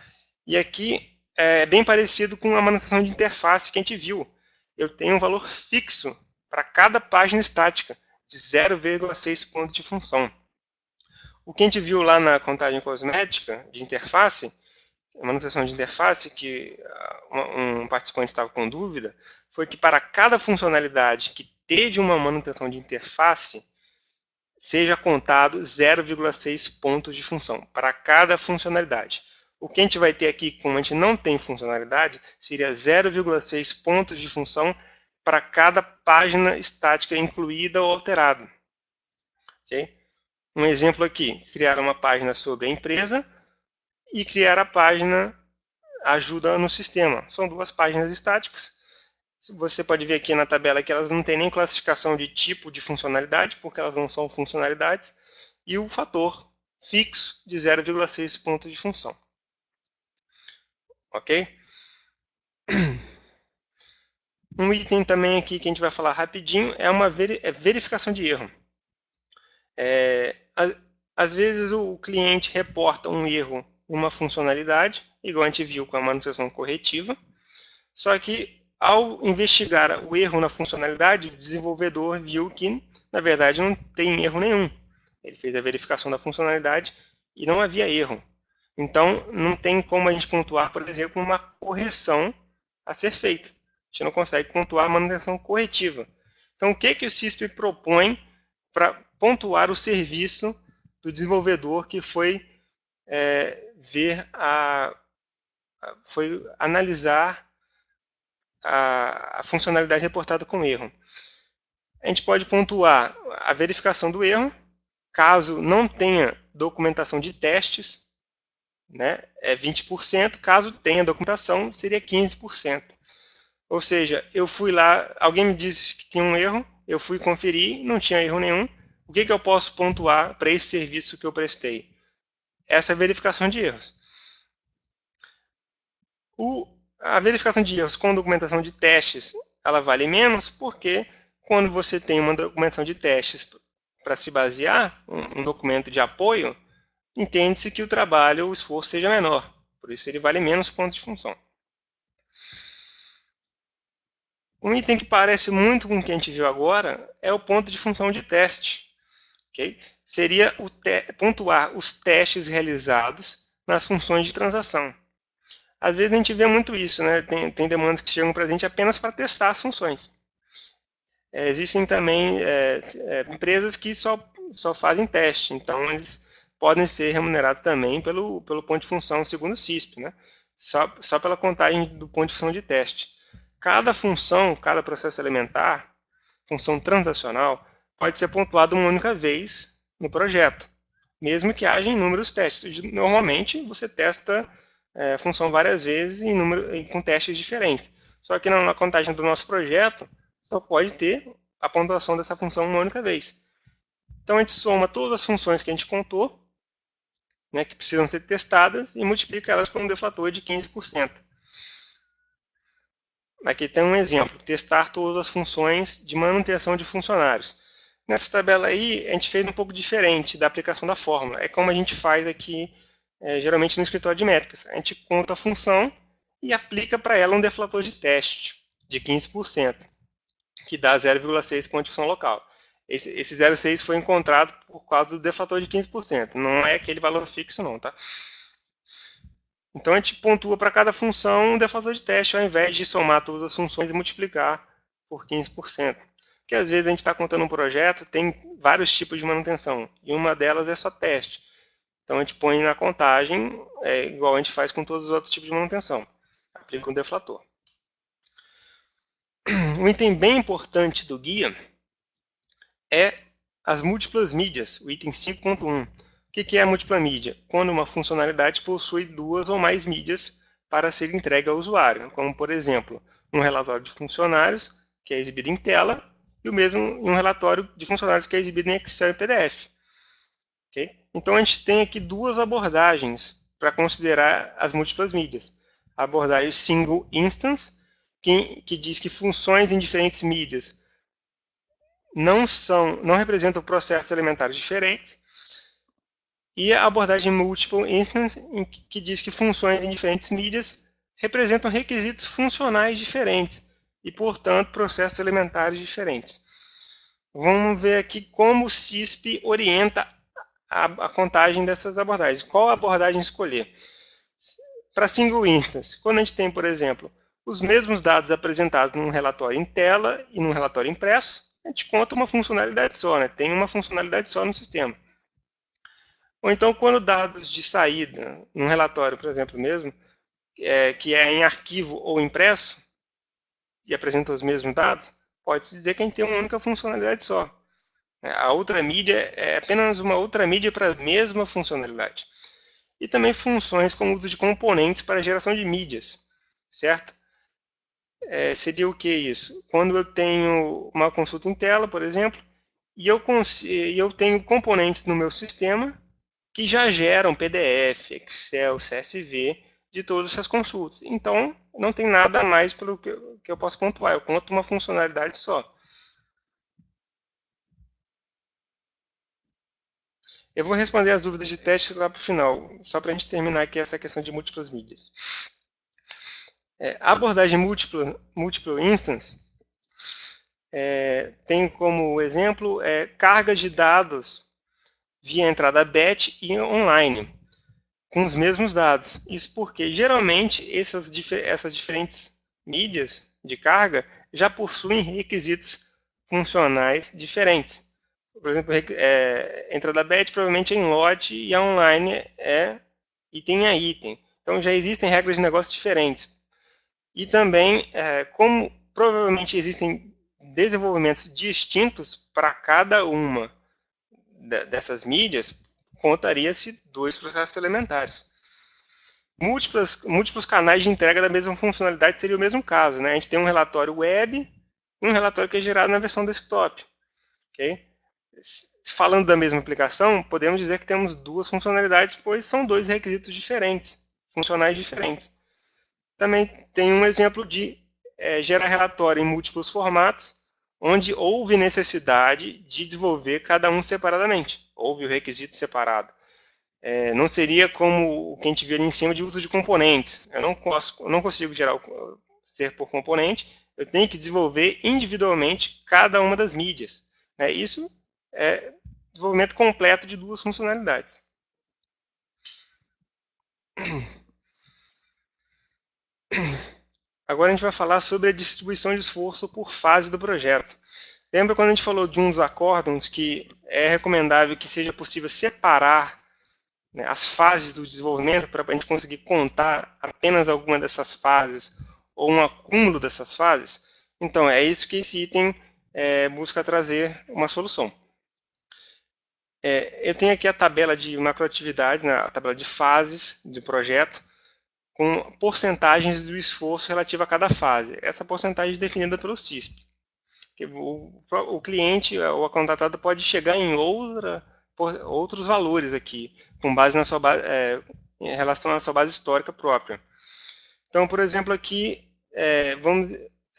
E aqui é bem parecido com a manutenção de interface que a gente viu. Eu tenho um valor fixo para cada página estática, de 0,6 pontos de função. O que a gente viu lá na contagem cosmética de interface, a manutenção de interface, que um participante estava com dúvida, foi que para cada funcionalidade que teve uma manutenção de interface, seja contado 0,6 pontos de função para cada funcionalidade. O que a gente vai ter aqui, como a gente não tem funcionalidade, seria 0,6 pontos de função para cada página estática incluída ou alterada. Okay? Um exemplo aqui, criar uma página sobre a empresa e criar a página ajuda no sistema. São duas páginas estáticas. Você pode ver aqui na tabela que elas não têm nem classificação de tipo de funcionalidade, porque elas não são funcionalidades, e o fator fixo de 0,6 pontos de função. Ok? Um item também aqui que a gente vai falar rapidinho é uma verificação de erro. Às vezes o cliente reporta um erro em uma funcionalidade, igual a gente viu com a manutenção corretiva, só que ao investigar o erro na funcionalidade, o desenvolvedor viu que, na verdade, não tem erro nenhum. Ele fez a verificação da funcionalidade e não havia erro. Então, não tem como a gente pontuar, por exemplo, uma correção a ser feita. A gente não consegue pontuar a manutenção corretiva. Então, o que o CISP propõe para pontuar o serviço do desenvolvedor que foi foi analisar a funcionalidade reportada com erro? A gente pode pontuar a verificação do erro, caso não tenha documentação de testes, né, é 20%, caso tenha documentação, seria 15%. Ou seja, eu fui lá, alguém me disse que tinha um erro, eu fui conferir, não tinha erro nenhum. O que eu posso pontuar para esse serviço que eu prestei? Essa verificação de erros. A verificação de erros com documentação de testes, ela vale menos, porque quando você tem uma documentação de testes para se basear, um documento de apoio, entende-se que o trabalho, o esforço seja menor. Por isso ele vale menos pontos de função. Um item que parece muito com o que a gente viu agora é o ponto de função de teste. Okay? Seria pontuar os testes realizados nas funções de transação. Às vezes a gente vê muito isso, né? Tem demandas que chegam para a gente apenas para testar as funções. Existem também empresas que só fazem teste, então eles podem ser remunerados também pelo ponto de função segundo o CISP, né? Só pela contagem do ponto de função de teste. Cada função, cada processo elementar, função transacional, pode ser pontuado uma única vez no projeto, mesmo que haja inúmeros testes. Normalmente, você testa a função várias vezes com testes diferentes. Só que na contagem do nosso projeto, só pode ter a pontuação dessa função uma única vez. Então, a gente soma todas as funções que a gente contou, né, que precisam ser testadas, e multiplica elas por um deflator de 15%. Aqui tem um exemplo, testar todas as funções de manutenção de funcionários. Nessa tabela aí, a gente fez um pouco diferente da aplicação da fórmula. É como a gente faz aqui, geralmente no escritório de métricas. A gente conta a função e aplica para ela um deflator de teste de 15%, que dá 0,6 ponto de função local. Esse 0,6 foi encontrado por causa do deflator de 15%. Não é aquele valor fixo não, tá? Então, a gente pontua para cada função um deflator de teste, ao invés de somar todas as funções e multiplicar por 15%. Porque, às vezes, a gente está contando um projeto, tem vários tipos de manutenção, e uma delas é só teste. Então, a gente põe na contagem, igual a gente faz com todos os outros tipos de manutenção. Aplica um deflator. Um item bem importante do guia é as múltiplas mídias, o item 5.1. O que é a múltipla mídia? Quando uma funcionalidade possui duas ou mais mídias para ser entregue ao usuário, como, por exemplo, um relatório de funcionários, que é exibido em tela, e o mesmo um relatório de funcionários que é exibido em Excel e PDF. Okay? Então, a gente tem aqui duas abordagens para considerar as múltiplas mídias. A abordagem Single Instance, que diz que funções em diferentes mídias não representam processos elementares diferentes, e a abordagem Multiple Instance, que diz que funções em diferentes mídias representam requisitos funcionais diferentes e, portanto, processos elementares diferentes. Vamos ver aqui como o CISP orienta a contagem dessas abordagens. Qual abordagem escolher? Para Single Instance, quando a gente tem, por exemplo, os mesmos dados apresentados num relatório em tela e num relatório impresso, a gente conta uma funcionalidade só, né? Tem uma funcionalidade só no sistema. Ou então, quando dados de saída, num relatório, por exemplo, mesmo, que é em arquivo ou impresso, e apresenta os mesmos dados, pode-se dizer que a gente tem uma única funcionalidade só. A outra mídia é apenas uma outra mídia para a mesma funcionalidade. E também funções com uso de componentes para geração de mídias, certo? Seria o que isso? Quando eu tenho uma consulta em tela, por exemplo, e eu tenho componentes no meu sistema que já geram PDF, Excel, CSV de todas essas consultas. Então, não tem nada mais pelo que eu posso pontuar. Eu conto uma funcionalidade só. Eu vou responder as dúvidas de teste lá para o final, só para a gente terminar aqui essa questão de múltiplas mídias. A abordagem Multiple Instance tem como exemplo cargas de dados via entrada batch e online, com os mesmos dados. Isso porque, geralmente, essas diferentes mídias de carga já possuem requisitos funcionais diferentes. Por exemplo, entrada batch provavelmente é em lote e a online é item a item. Então, já existem regras de negócio diferentes. E também, como provavelmente existem desenvolvimentos distintos para cada uma dessas mídias, contaria-se 2 processos elementares. Múltiplos canais de entrega da mesma funcionalidade seria o mesmo caso, né? A gente tem um relatório web e um relatório que é gerado na versão desktop. Okay? Falando da mesma aplicação, podemos dizer que temos 2 funcionalidades, pois são 2 requisitos diferentes, funcionais diferentes. Também tem um exemplo de gerar relatório em múltiplos formatos, onde houve necessidade de desenvolver cada um separadamente. Houve o requisito separado. Não seria como o que a gente viu ali em cima de uso de componentes. Eu não consigo gerar ser por componente, eu tenho que desenvolver individualmente cada uma das mídias. Isso é desenvolvimento completo de 2 funcionalidades. Agora a gente vai falar sobre a distribuição de esforço por fase do projeto. Lembra quando a gente falou de uns acórdons que é recomendável que seja possível separar, né, as fases do desenvolvimento para a gente conseguir contar apenas alguma dessas fases ou um acúmulo dessas fases? Então, é isso que esse item busca trazer uma solução. Eu tenho aqui a tabela de macroatividades, né, a tabela de fases do projeto, com porcentagens do esforço relativo a cada fase. Essa porcentagem é definida pelo CISP. O cliente ou a contratada pode chegar em outros valores aqui, com base na sua em relação à sua base histórica própria. Então, por exemplo, aqui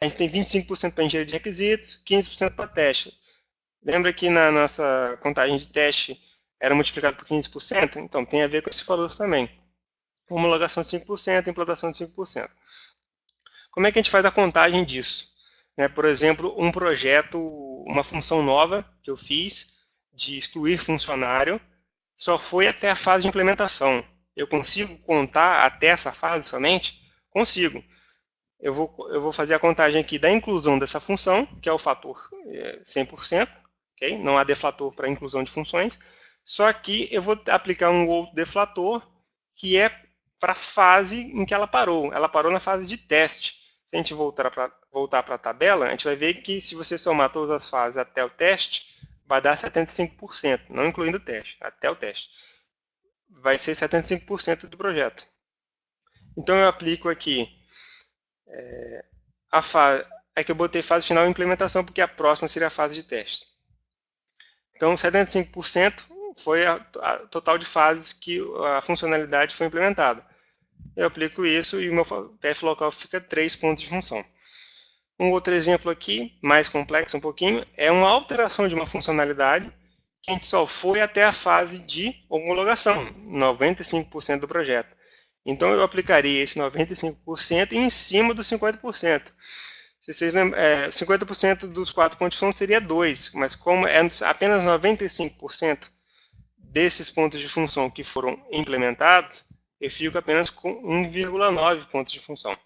a gente tem 25% para engenharia de requisitos, 15% para teste. Lembra que na nossa contagem de teste era multiplicado por 15%? Então, tem a ver com esse valor também. Homologação de 5%, implantação de 5%. Como é que a gente faz a contagem disso? Por exemplo, um projeto, uma função nova que eu fiz de excluir funcionário, só foi até a fase de implementação. Eu consigo contar até essa fase somente? Consigo. Eu vou fazer a contagem aqui da inclusão dessa função, que é o fator 100%, okay? Não há deflator para inclusão de funções, só que eu vou aplicar um outro deflator, que é para a fase em que ela parou. Ela parou na fase de teste. Se a gente voltar para a tabela, a gente vai ver que se você somar todas as fases até o teste, vai dar 75%, não incluindo o teste, até o teste. Vai ser 75% do projeto. Então eu aplico aqui a fase. É que eu botei fase final e implementação, porque a próxima seria a fase de teste. Então 75% foi a total de fases que a funcionalidade foi implementada. Eu aplico isso e o meu PF local fica 3 pontos de função. Um outro exemplo aqui, mais complexo um pouquinho, é uma alteração de uma funcionalidade que a gente só foi até a fase de homologação, 95% do projeto. Então, eu aplicaria esse 95% em cima dos 50%. Se vocês lembram, 50% dos 4 pontos de função seria 2, mas como é apenas 95% desses pontos de função que foram implementados, eu fico apenas com 1,9 pontos de função.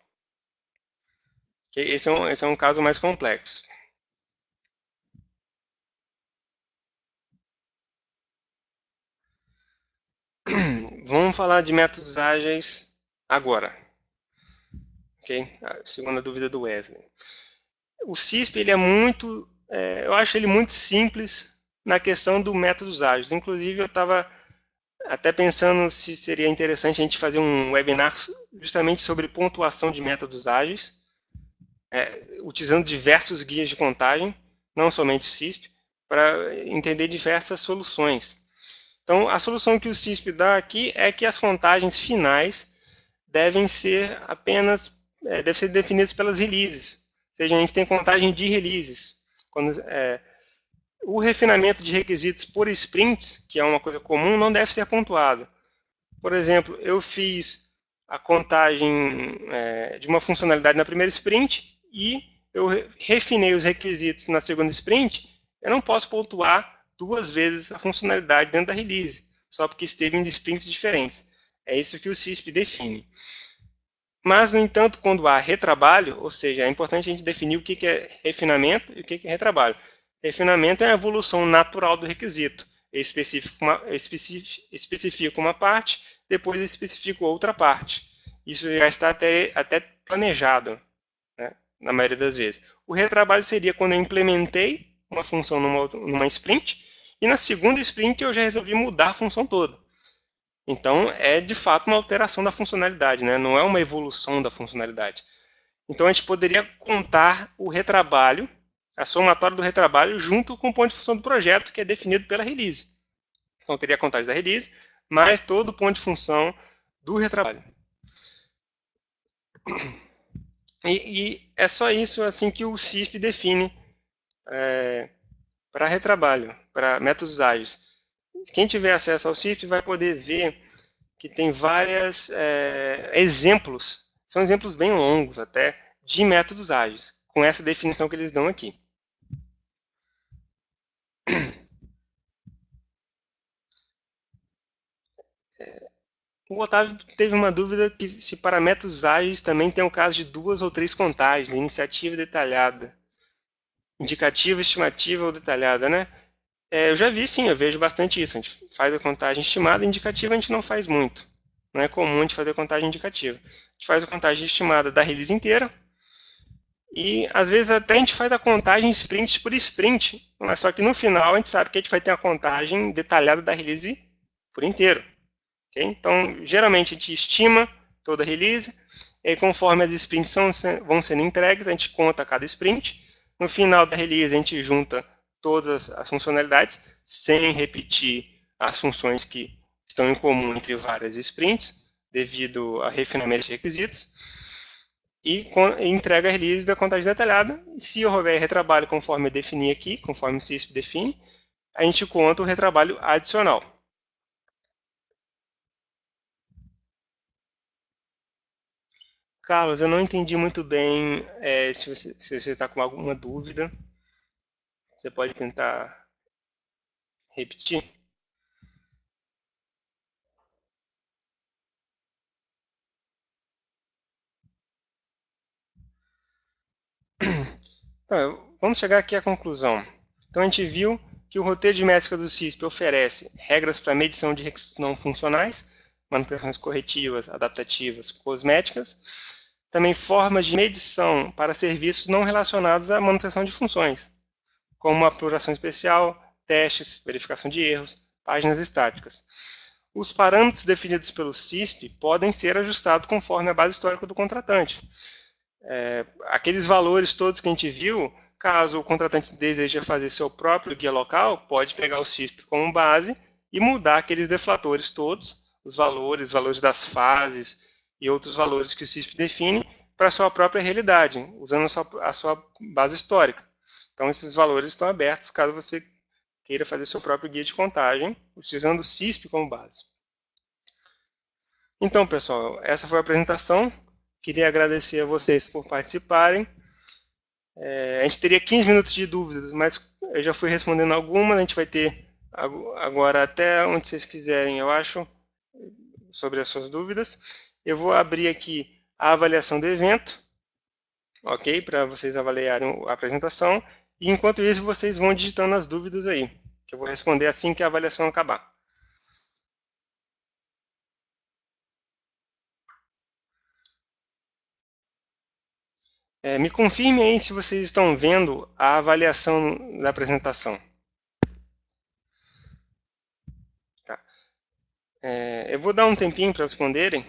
Esse é um caso mais complexo. Vamos falar de métodos ágeis agora. Okay? A segunda dúvida do Wesley. O CISP ele é muito, eu acho ele muito simples na questão do métodos ágeis. Inclusive, eu estava até pensando se seria interessante a gente fazer um webinar justamente sobre pontuação de métodos ágeis, utilizando diversos guias de contagem, não somente o CISP, para entender diversas soluções. Então, a solução que o CISP dá aqui é que as contagens finais devem ser definidas pelas releases. Ou seja, a gente tem contagem de releases. O refinamento de requisitos por sprints, que é uma coisa comum, não deve ser pontuado. Por exemplo, eu fiz a contagem de uma funcionalidade na primeira sprint e eu refinei os requisitos na segunda sprint, eu não posso pontuar duas vezes a funcionalidade dentro da release, só porque esteve em sprints diferentes. É isso que o CISP define. Mas, no entanto, quando há retrabalho, ou seja, é importante a gente definir o que é refinamento e o que é retrabalho. Refinamento é a evolução natural do requisito. Eu especifico uma parte, depois eu especifico outra parte. Isso já está até planejado, né, na maioria das vezes. O retrabalho seria quando eu implementei uma função numa sprint, e na segunda sprint eu já resolvi mudar a função toda. Então, é de fato uma alteração da funcionalidade, né? Não é uma evolução da funcionalidade. Então, a gente poderia contar o retrabalho, a somatória do retrabalho, junto com o ponto de função do projeto, que é definido pela release. Então, teria a contagem da release, mais todo o ponto de função do retrabalho. E é só isso assim que o CISP define para retrabalho, para métodos ágeis. Quem tiver acesso ao CISP vai poder ver que tem vários exemplos, são exemplos bem longos até, de métodos ágeis, com essa definição que eles dão aqui. O Otávio teve uma dúvida que se para métodos ágeis também tem o caso de 2 ou 3 contagens, iniciativa detalhada, indicativa, estimativa ou detalhada, né? Eu já vi, sim, eu vejo bastante isso. A gente faz a contagem estimada, indicativa a gente não faz muito. Não é comum a gente fazer a contagem indicativa. A gente faz a contagem estimada da release inteira e, às vezes, até a gente faz a contagem sprint por sprint. Mas só que no final a gente sabe que a gente vai ter a contagem detalhada da release por inteiro. Okay? Então, geralmente a gente estima toda a release e conforme as sprints vão sendo entregues, a gente conta cada sprint. No final da release a gente junta todas as funcionalidades, sem repetir as funções que estão em comum entre várias sprints, devido a refinamento de requisitos, e entrega a release da contagem detalhada. E se houver retrabalho conforme eu defini aqui, conforme o CISP define, a gente conta o retrabalho adicional. Carlos, eu não entendi muito bem se você está com alguma dúvida. Você pode tentar repetir? Vamos chegar aqui à conclusão. Então, a gente viu que o roteiro de métrica do CISP oferece regras para medição de requisitos não funcionais, manutenções corretivas, adaptativas, cosméticas, também formas de medição para serviços não relacionados à manutenção de funções, como apuração especial, testes, verificação de erros, páginas estáticas. Os parâmetros definidos pelo CISP podem ser ajustados conforme a base histórica do contratante. Aqueles valores todos que a gente viu, caso o contratante deseje fazer seu próprio guia local, pode pegar o CISP como base e mudar aqueles deflatores todos, os valores das fases e outros valores que o CISP define para a sua própria realidade, usando a sua base histórica. Então, esses valores estão abertos caso você queira fazer seu próprio guia de contagem, utilizando o CISP como base. Então, pessoal, essa foi a apresentação. Queria agradecer a vocês por participarem. A gente teria 15 minutos de dúvidas, mas eu já fui respondendo algumas. A gente vai ter agora até onde vocês quiserem, eu acho, sobre as suas dúvidas. Eu vou abrir aqui a avaliação do evento, ok? Para vocês avaliarem a apresentação. E enquanto isso, vocês vão digitando as dúvidas aí, que eu vou responder assim que a avaliação acabar. Me confirme aí se vocês estão vendo a avaliação da apresentação. Tá. Eu vou dar um tempinho para responderem.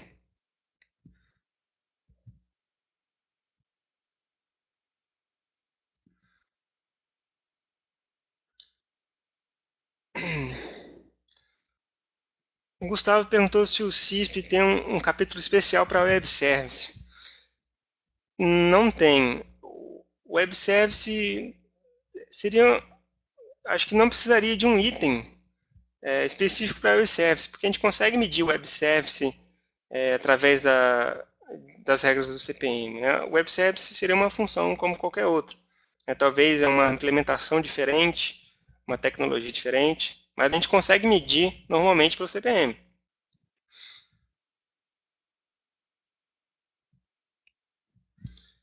O Gustavo perguntou se o CISP tem um capítulo especial para Web Service. Não tem. O Web Service seria... Acho que não precisaria de um item específico para Web Service, porque a gente consegue medir o Web Service através das regras do CPM. Né? O Web Service seria uma função como qualquer outra. Talvez é uma implementação diferente, uma tecnologia diferente, mas a gente consegue medir normalmente pelo CPM.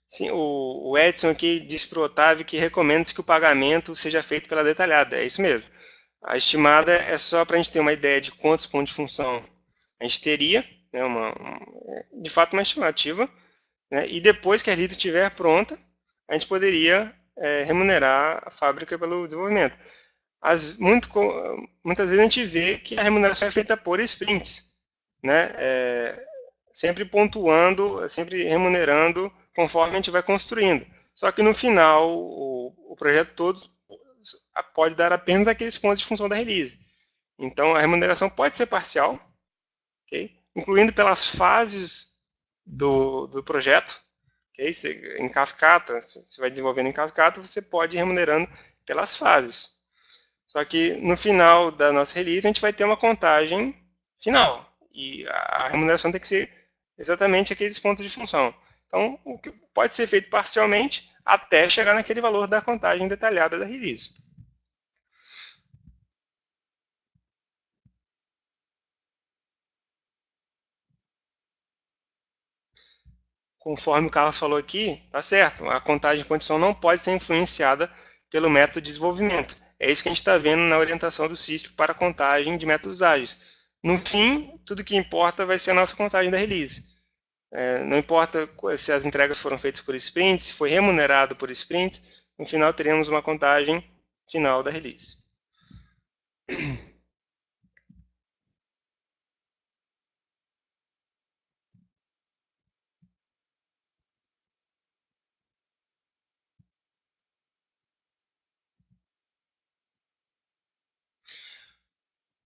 Sim, o Edson aqui disse para o Otávio que recomenda que o pagamento seja feito pela detalhada. É isso mesmo. A estimada é só para a gente ter uma ideia de quantos pontos de função a gente teria, né, de fato uma estimativa, né, e depois que a release estiver pronta, a gente poderia remunerar a fábrica pelo desenvolvimento. Muitas vezes a gente vê que a remuneração é feita por sprints, né, sempre pontuando, sempre remunerando conforme a gente vai construindo. Só que no final, o projeto todo pode dar apenas aqueles pontos de função da release. Então, a remuneração pode ser parcial, okay? Incluindo pelas fases do projeto. Okay? Em cascata, você vai desenvolvendo em cascata, você pode ir remunerando pelas fases. Só que no final da nossa release, a gente vai ter uma contagem final. E a remuneração tem que ser exatamente aqueles pontos de função. Então, o que pode ser feito parcialmente até chegar naquele valor da contagem detalhada da release. Conforme o Carlos falou aqui, tá certo, a contagem de condição não pode ser influenciada pelo método de desenvolvimento. É isso que a gente está vendo na orientação do CISP para a contagem de métodos ágeis. No fim, tudo que importa vai ser a nossa contagem da release. Não importa se as entregas foram feitas por sprints, se foi remunerado por sprints, no final teremos uma contagem final da release.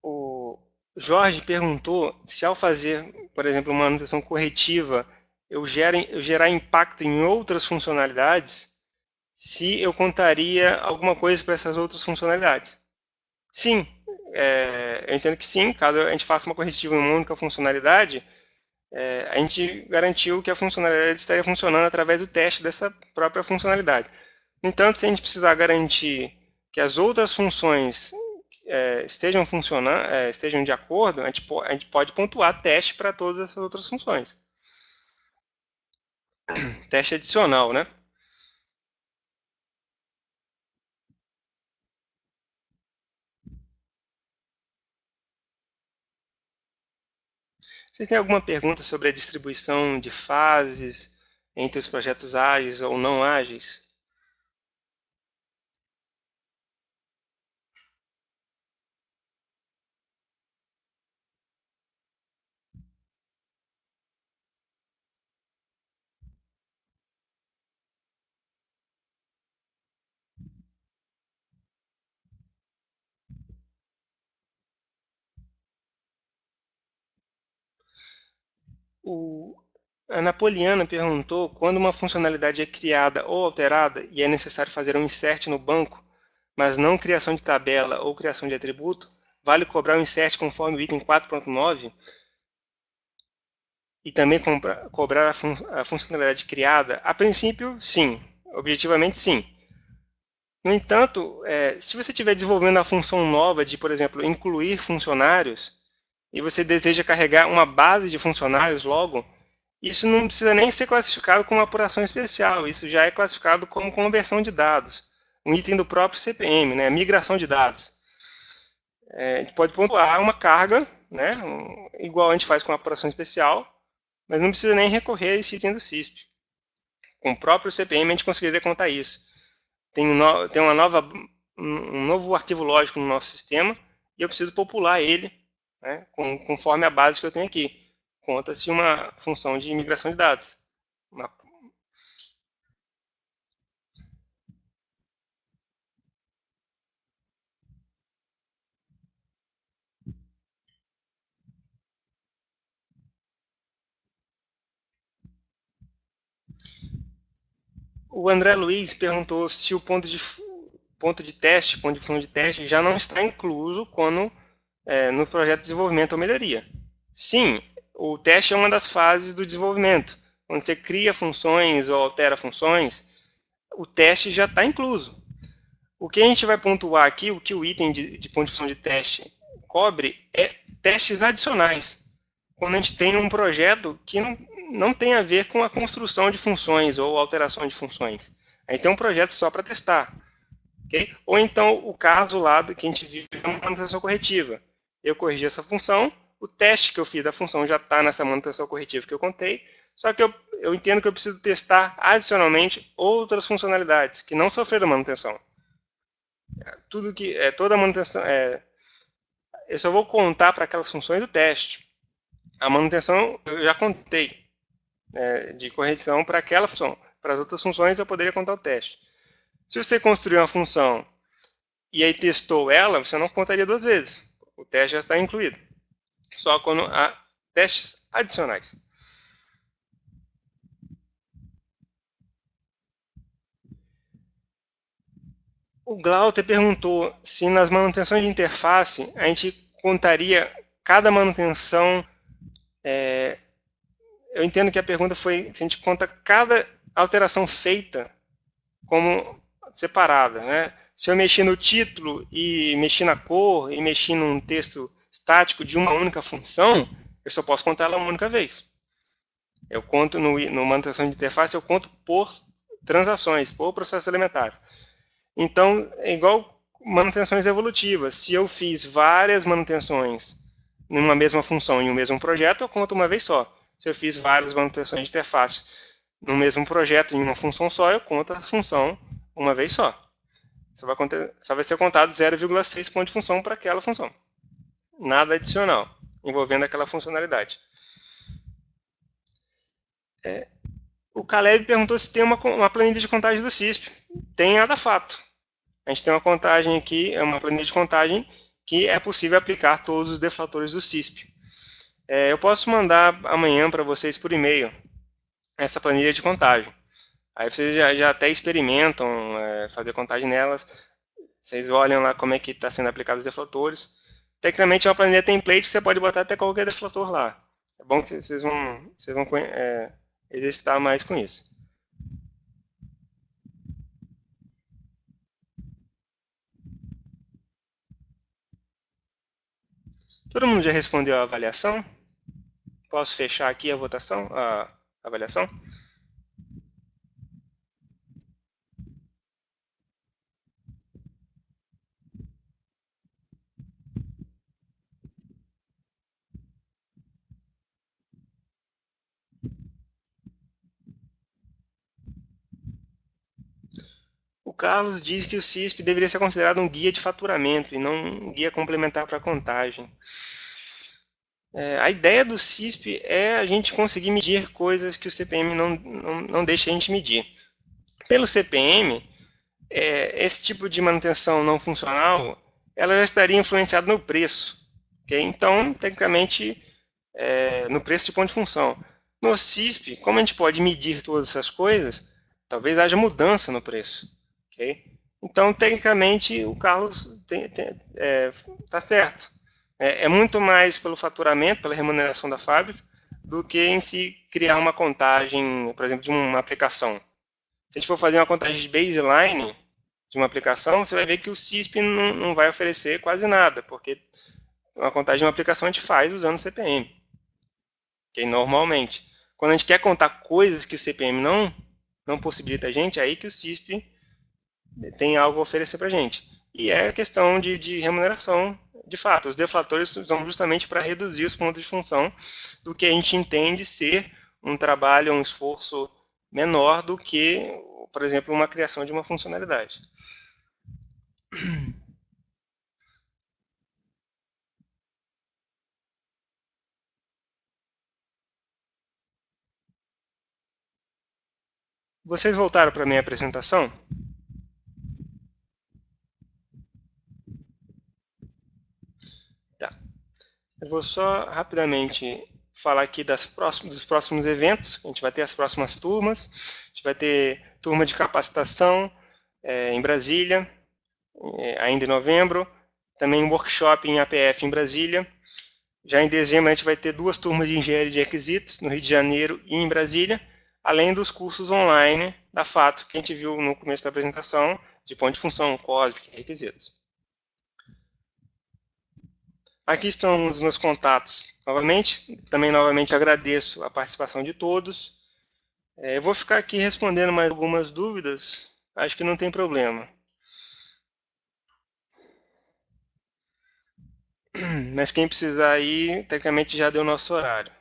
O Jorge perguntou se ao fazer, por exemplo, uma manutenção corretiva, eu gerar impacto em outras funcionalidades, se eu contaria alguma coisa para essas outras funcionalidades. Sim, eu entendo que sim, caso a gente faça uma corretiva em uma única funcionalidade, a gente garantiu que a funcionalidade estaria funcionando através do teste dessa própria funcionalidade. No entanto, se a gente precisar garantir que as outras funções estejam funcionando, estejam de acordo, a gente pode pontuar teste para todas essas outras funções. Teste adicional, né? Vocês têm alguma pergunta sobre a distribuição de fases entre os projetos ágeis ou não ágeis? A Napoliana perguntou quando uma funcionalidade é criada ou alterada e é necessário fazer um insert no banco, mas não criação de tabela ou criação de atributo, vale cobrar um insert conforme o item 4.9 e também cobrar a funcionalidade criada? A princípio, sim. Objetivamente, sim. No entanto, se você estiver desenvolvendo a função nova de, por exemplo, incluir funcionários, e você deseja carregar uma base de funcionários logo, isso não precisa nem ser classificado como apuração especial, isso já é classificado como conversão de dados, um item do próprio CPM, né, migração de dados. A gente pode pontuar uma carga, né, igual a gente faz com a apuração especial, mas não precisa nem recorrer a esse item do CISP. Com o próprio CPM a gente conseguiria contar isso. Tem um novo arquivo lógico no nosso sistema e eu preciso popular ele, né, conforme a base que eu tenho aqui. Conta-se uma função de migração de dados. O André Luiz perguntou se o ponto de função de teste já não está incluso quando no projeto de desenvolvimento ou melhoria. Sim, o teste é uma das fases do desenvolvimento. Quando você cria funções ou altera funções, o teste já está incluso. O que a gente vai pontuar aqui, o que o item de ponto de função de teste cobre, é testes adicionais. Quando a gente tem um projeto que não tem a ver com a construção de funções ou alteração de funções. A gente tem um projeto só para testar. Okay? Ou então o caso lá que a gente viu na manutenção corretiva. Eu corrigi essa função, o teste que eu fiz da função já está nessa manutenção corretiva que eu contei, só que eu entendo que eu preciso testar adicionalmente outras funcionalidades que não sofreram manutenção. Toda a manutenção, eu só vou contar para aquelas funções do teste. A manutenção eu já contei de correção para aquela função. Para as outras funções eu poderia contar o teste. Se você construiu uma função e aí testou ela, você não contaria duas vezes. O teste já está incluído. Só quando há testes adicionais. O Glauter perguntou se nas manutenções de interface a gente contaria cada manutenção. Eu entendo que a pergunta foi se a gente conta cada alteração feita como separada, né? Se eu mexi no título e mexi na cor e mexi num texto estático de uma única função, eu só posso contar ela uma única vez. Eu conto no manutenção de interface, eu conto por transações, por processo elementar. Então, é igual manutenções evolutivas. Se eu fiz várias manutenções numa mesma função em um mesmo projeto, eu conto uma vez só. Se eu fiz várias manutenções de interface no mesmo projeto em uma função só, eu conto a função uma vez só. Só vai ser contado 0,6 ponto de função para aquela função. Nada adicional, envolvendo aquela funcionalidade. O Caleb perguntou se tem uma planilha de contagem do CISP. Tem a da Fato. A gente tem uma contagem aqui, uma planilha de contagem que é possível aplicar todos os deflatores do CISP. Eu posso mandar amanhã para vocês por e-mail essa planilha de contagem. Aí vocês já até experimentam fazer contagem nelas. Vocês olham lá como é que está sendo aplicado os deflatores. Tecnicamente é uma planilha template que você pode botar até qualquer deflator lá. É bom que vocês vão exercitar mais com isso. Todo mundo já respondeu a avaliação? Posso fechar aqui a votação, a avaliação? O Carlos diz que o CISP deveria ser considerado um guia de faturamento e não um guia complementar para a contagem. A ideia do CISP é a gente conseguir medir coisas que o CPM não deixa a gente medir. Pelo CPM, esse tipo de manutenção não funcional, ela já estaria influenciada no preço. Okay? Então, tecnicamente, no preço de ponto de função. No CISP, como a gente pode medir todas essas coisas, talvez haja mudança no preço. Okay? Então, tecnicamente, o Carlos está certo. É muito mais pelo faturamento, pela remuneração da fábrica, do que em si criar uma contagem, por exemplo, de uma aplicação. Se a gente for fazer uma contagem de baseline de uma aplicação, você vai ver que o CISP não vai oferecer quase nada, porque uma contagem de uma aplicação a gente faz usando o CPM. Okay? Normalmente. Quando a gente quer contar coisas que o CPM não possibilita a gente, é aí que o CISP tem algo a oferecer para a gente. E é questão de remuneração, de fato. Os deflatores são justamente para reduzir os pontos de função do que a gente entende ser um trabalho, um esforço menor do que, por exemplo, uma criação de uma funcionalidade. Vocês voltaram para a minha apresentação? Tá. Eu vou só rapidamente falar aqui dos próximos eventos. A gente vai ter as próximas turmas. A gente vai ter turma de capacitação em Brasília, ainda em novembro. Também um workshop em APF em Brasília. Já em dezembro a gente vai ter 2 turmas de engenharia de requisitos no Rio de Janeiro e em Brasília, além dos cursos online da FATO, que a gente viu no começo da apresentação, de ponto de função, COSBIC e requisitos. Aqui estão os meus contatos. Novamente agradeço a participação de todos. Eu vou ficar aqui respondendo mais algumas dúvidas, acho que não tem problema. Mas quem precisar aí, tecnicamente já deu nosso horário.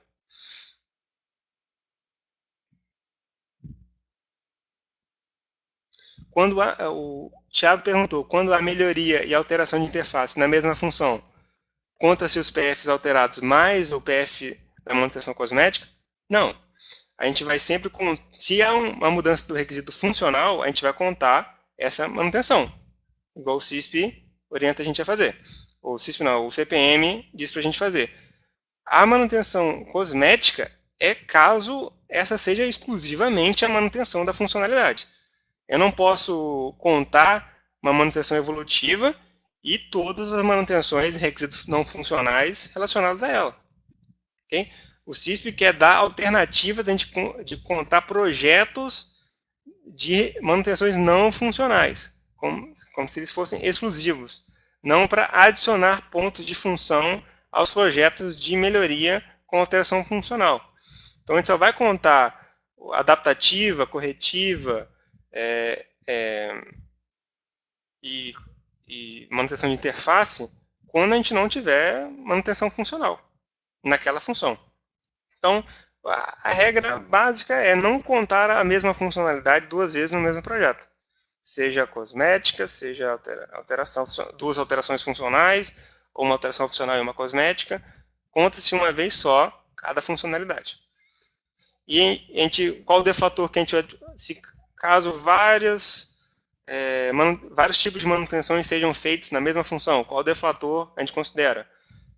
O Thiago perguntou, quando há melhoria e alteração de interface na mesma função, conta-se os PFs alterados mais o PF da manutenção cosmética? Não. A gente vai sempre com... Se há uma mudança do requisito funcional, a gente vai contar essa manutenção. Igual o CISP orienta a gente a fazer. O CISP não, o CPM diz para a gente fazer. A manutenção cosmética é caso essa seja exclusivamente a manutenção da funcionalidade. Eu não posso contar uma manutenção evolutiva e todas as manutenções e requisitos não funcionais relacionados a ela. Okay? O CISP quer dar alternativa de contar projetos de manutenções não funcionais, como se eles fossem exclusivos, não para adicionar pontos de função aos projetos de melhoria com alteração funcional. Então, a gente só vai contar adaptativa, corretiva e manutenção de interface quando a gente não tiver manutenção funcional naquela função. Então, a regra básica é não contar a mesma funcionalidade duas vezes no mesmo projeto. Seja cosmética, seja duas alterações funcionais, ou uma alteração funcional e uma cosmética, conta-se uma vez só cada funcionalidade. E qual o deflator que a gente vai... Caso vários tipos de manutenções sejam feitos na mesma função, qual deflator a gente considera?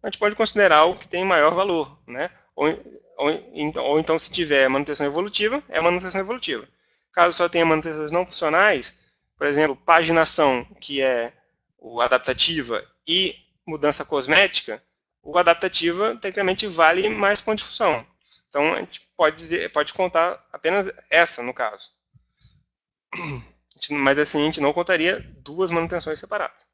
A gente pode considerar o que tem maior valor, né? Ou então, se tiver manutenção evolutiva, é manutenção evolutiva. Caso só tenha manutenções não funcionais, por exemplo, paginação, que é o adaptativa, e mudança cosmética, o adaptativa, tecnicamente, vale mais ponto de função. Então, a gente pode contar apenas essa, no caso. Mas assim, a gente não contaria duas manutenções separadas.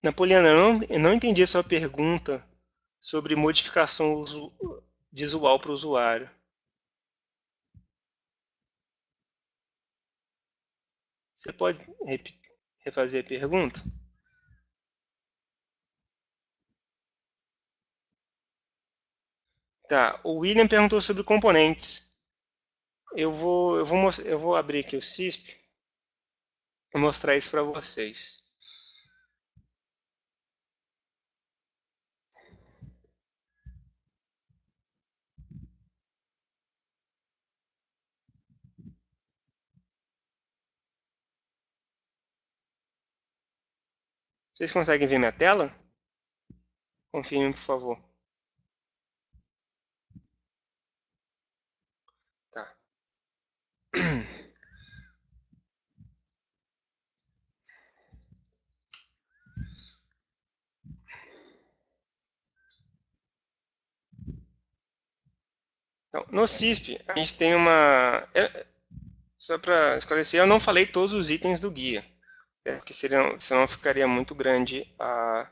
Napoliana, eu não entendi a sua pergunta sobre modificação visual para o usuário. Você pode refazer a pergunta? Tá, o William perguntou sobre componentes. Eu vou abrir aqui o CISP e mostrar isso para vocês. Vocês conseguem ver minha tela? Confirme, por favor. Tá. Então, no CISP, a gente tem uma... Só para esclarecer, eu não falei todos os itens do guia, porque senão ficaria muito grande a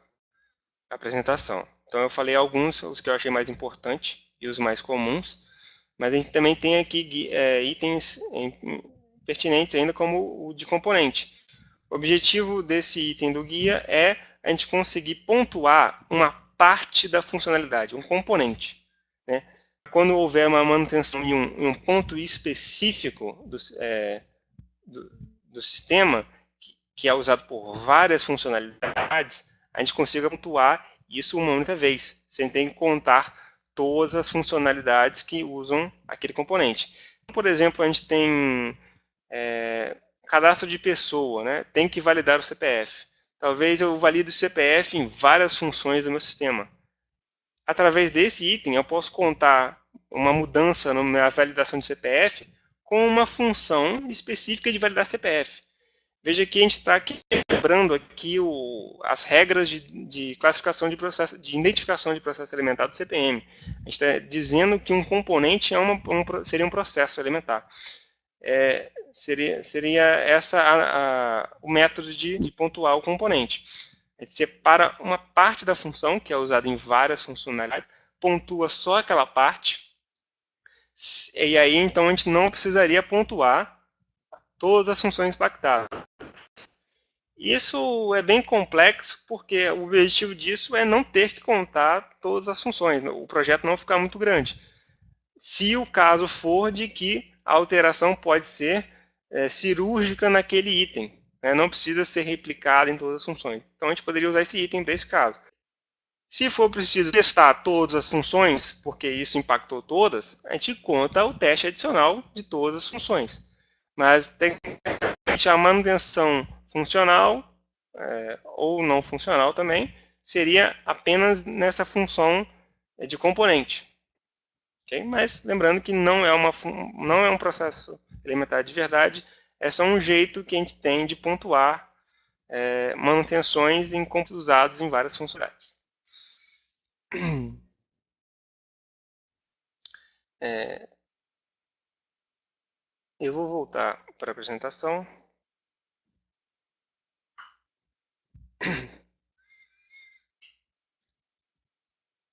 apresentação. Então, eu falei alguns, os que eu achei mais importantes e os mais comuns, mas a gente também tem aqui itens pertinentes ainda, como o de componente. O objetivo desse item do guia é a gente conseguir pontuar uma parte da funcionalidade, um componente, né? Quando houver uma manutenção em um ponto específico do sistema, que é usado por várias funcionalidades, a gente consiga pontuar isso uma única vez, sem ter que contar todas as funcionalidades que usam aquele componente. Por exemplo, a gente tem cadastro de pessoa, né? Tem que validar o CPF. Talvez eu valide o CPF em várias funções do meu sistema. Através desse item, eu posso contar uma mudança na validação de CPF com uma função específica de validar CPF. Veja que a gente está quebrando aqui as regras de classificação de processo, de identificação de processo elementar do CPM. A gente está dizendo que um componente seria um processo elementar. Seria essa o método de pontuar o componente. A gente separa uma parte da função, que é usada em várias funcionalidades, pontua só aquela parte, e aí então a gente não precisaria pontuar todas as funções impactadas. Isso é bem complexo, porque o objetivo disso é não ter que contar todas as funções, o projeto não ficar muito grande. Se o caso for de que a alteração pode ser cirúrgica naquele item, né? Não precisa ser replicada em todas as funções. Então a gente poderia usar esse item para esse caso. Se for preciso testar todas as funções, porque isso impactou todas, a gente conta o teste adicional de todas as funções. Mas tecnicamente a manutenção funcional, ou não funcional também, seria apenas nessa função de componente. Okay? Mas lembrando que não é um processo elementar de verdade, é só um jeito que a gente tem de pontuar manutenções em conjuntos usados em várias funcionalidades. Eu vou voltar para a apresentação.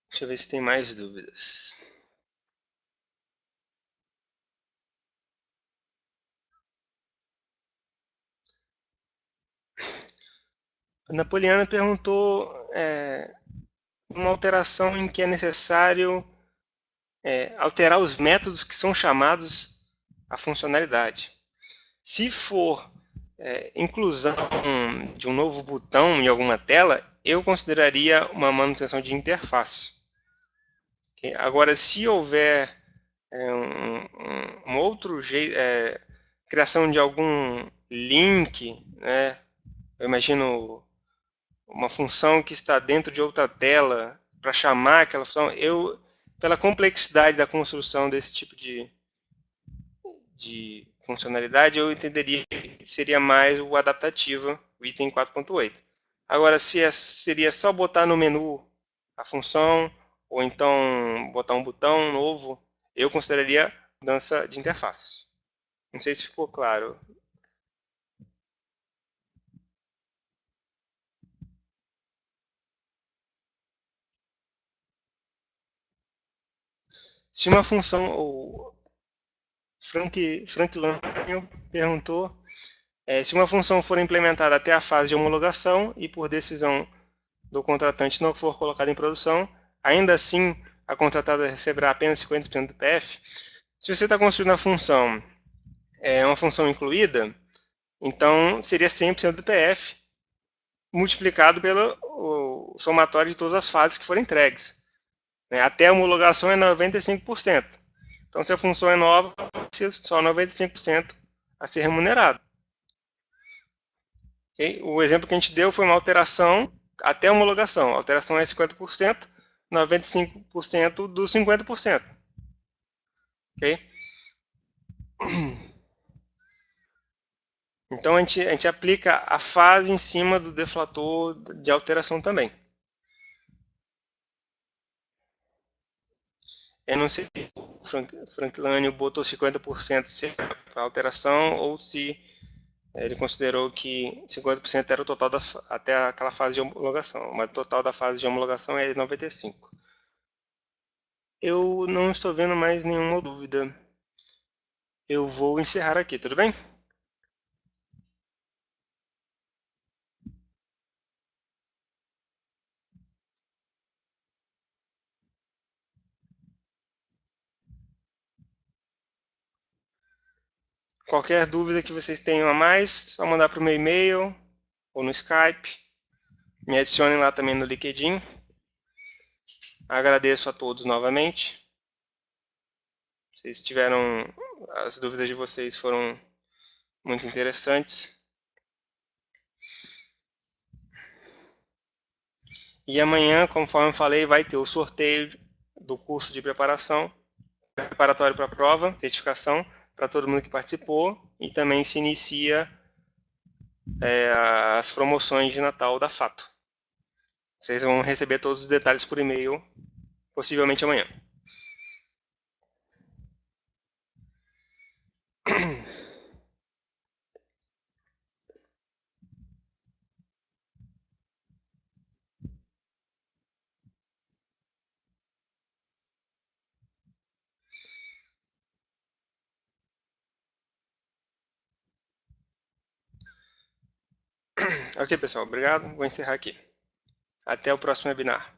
Deixa eu ver se tem mais dúvidas. A Napoliana perguntou uma alteração em que é necessário alterar os métodos que são chamados à funcionalidade. Se for inclusão de um novo botão em alguma tela, eu consideraria uma manutenção de interface. Okay? Agora, se houver um outro jeito, criação de algum link, né? Eu imagino uma função que está dentro de outra tela para chamar aquela função, pela complexidade da construção desse tipo de funcionalidade, eu entenderia que seria mais o adaptativa, o item 4.8. Agora, se seria só botar no menu a função, ou então botar um botão novo, eu consideraria mudança de interface. Não sei se ficou claro. Se uma função, o Frank Lanyon perguntou se uma função for implementada até a fase de homologação e por decisão do contratante não for colocada em produção, ainda assim a contratada receberá apenas 50% do PF. Se você está construindo a função, uma função incluída, então seria 100% do PF multiplicado pelo somatório de todas as fases que forem entregues. Até a homologação é 95%. Então, se a função é nova, só 95% a ser remunerado. Okay? O exemplo que a gente deu foi uma alteração até a homologação. A alteração é 50%, 95% dos 50%. Okay? Então, a gente aplica a fase em cima do deflator de alteração também. Eu não sei se o Frank Lanyon botou 50% para alteração ou se ele considerou que 50% era o total até aquela fase de homologação, mas o total da fase de homologação é 95%. Eu não estou vendo mais nenhuma dúvida. Eu vou encerrar aqui, tudo bem? Qualquer dúvida que vocês tenham a mais, só mandar para o meu e-mail ou no Skype. Me adicionem lá também no LinkedIn. Agradeço a todos novamente. Vocês tiveram, as dúvidas de vocês foram muito interessantes. E amanhã, conforme eu falei, vai ter o sorteio do curso de preparação, preparatório para a prova, certificação, para todo mundo que participou. E também se inicia as promoções de Natal da Fato. Vocês vão receber todos os detalhes por e-mail, possivelmente amanhã. Ok, pessoal, obrigado. Vou encerrar aqui. Até o próximo webinar.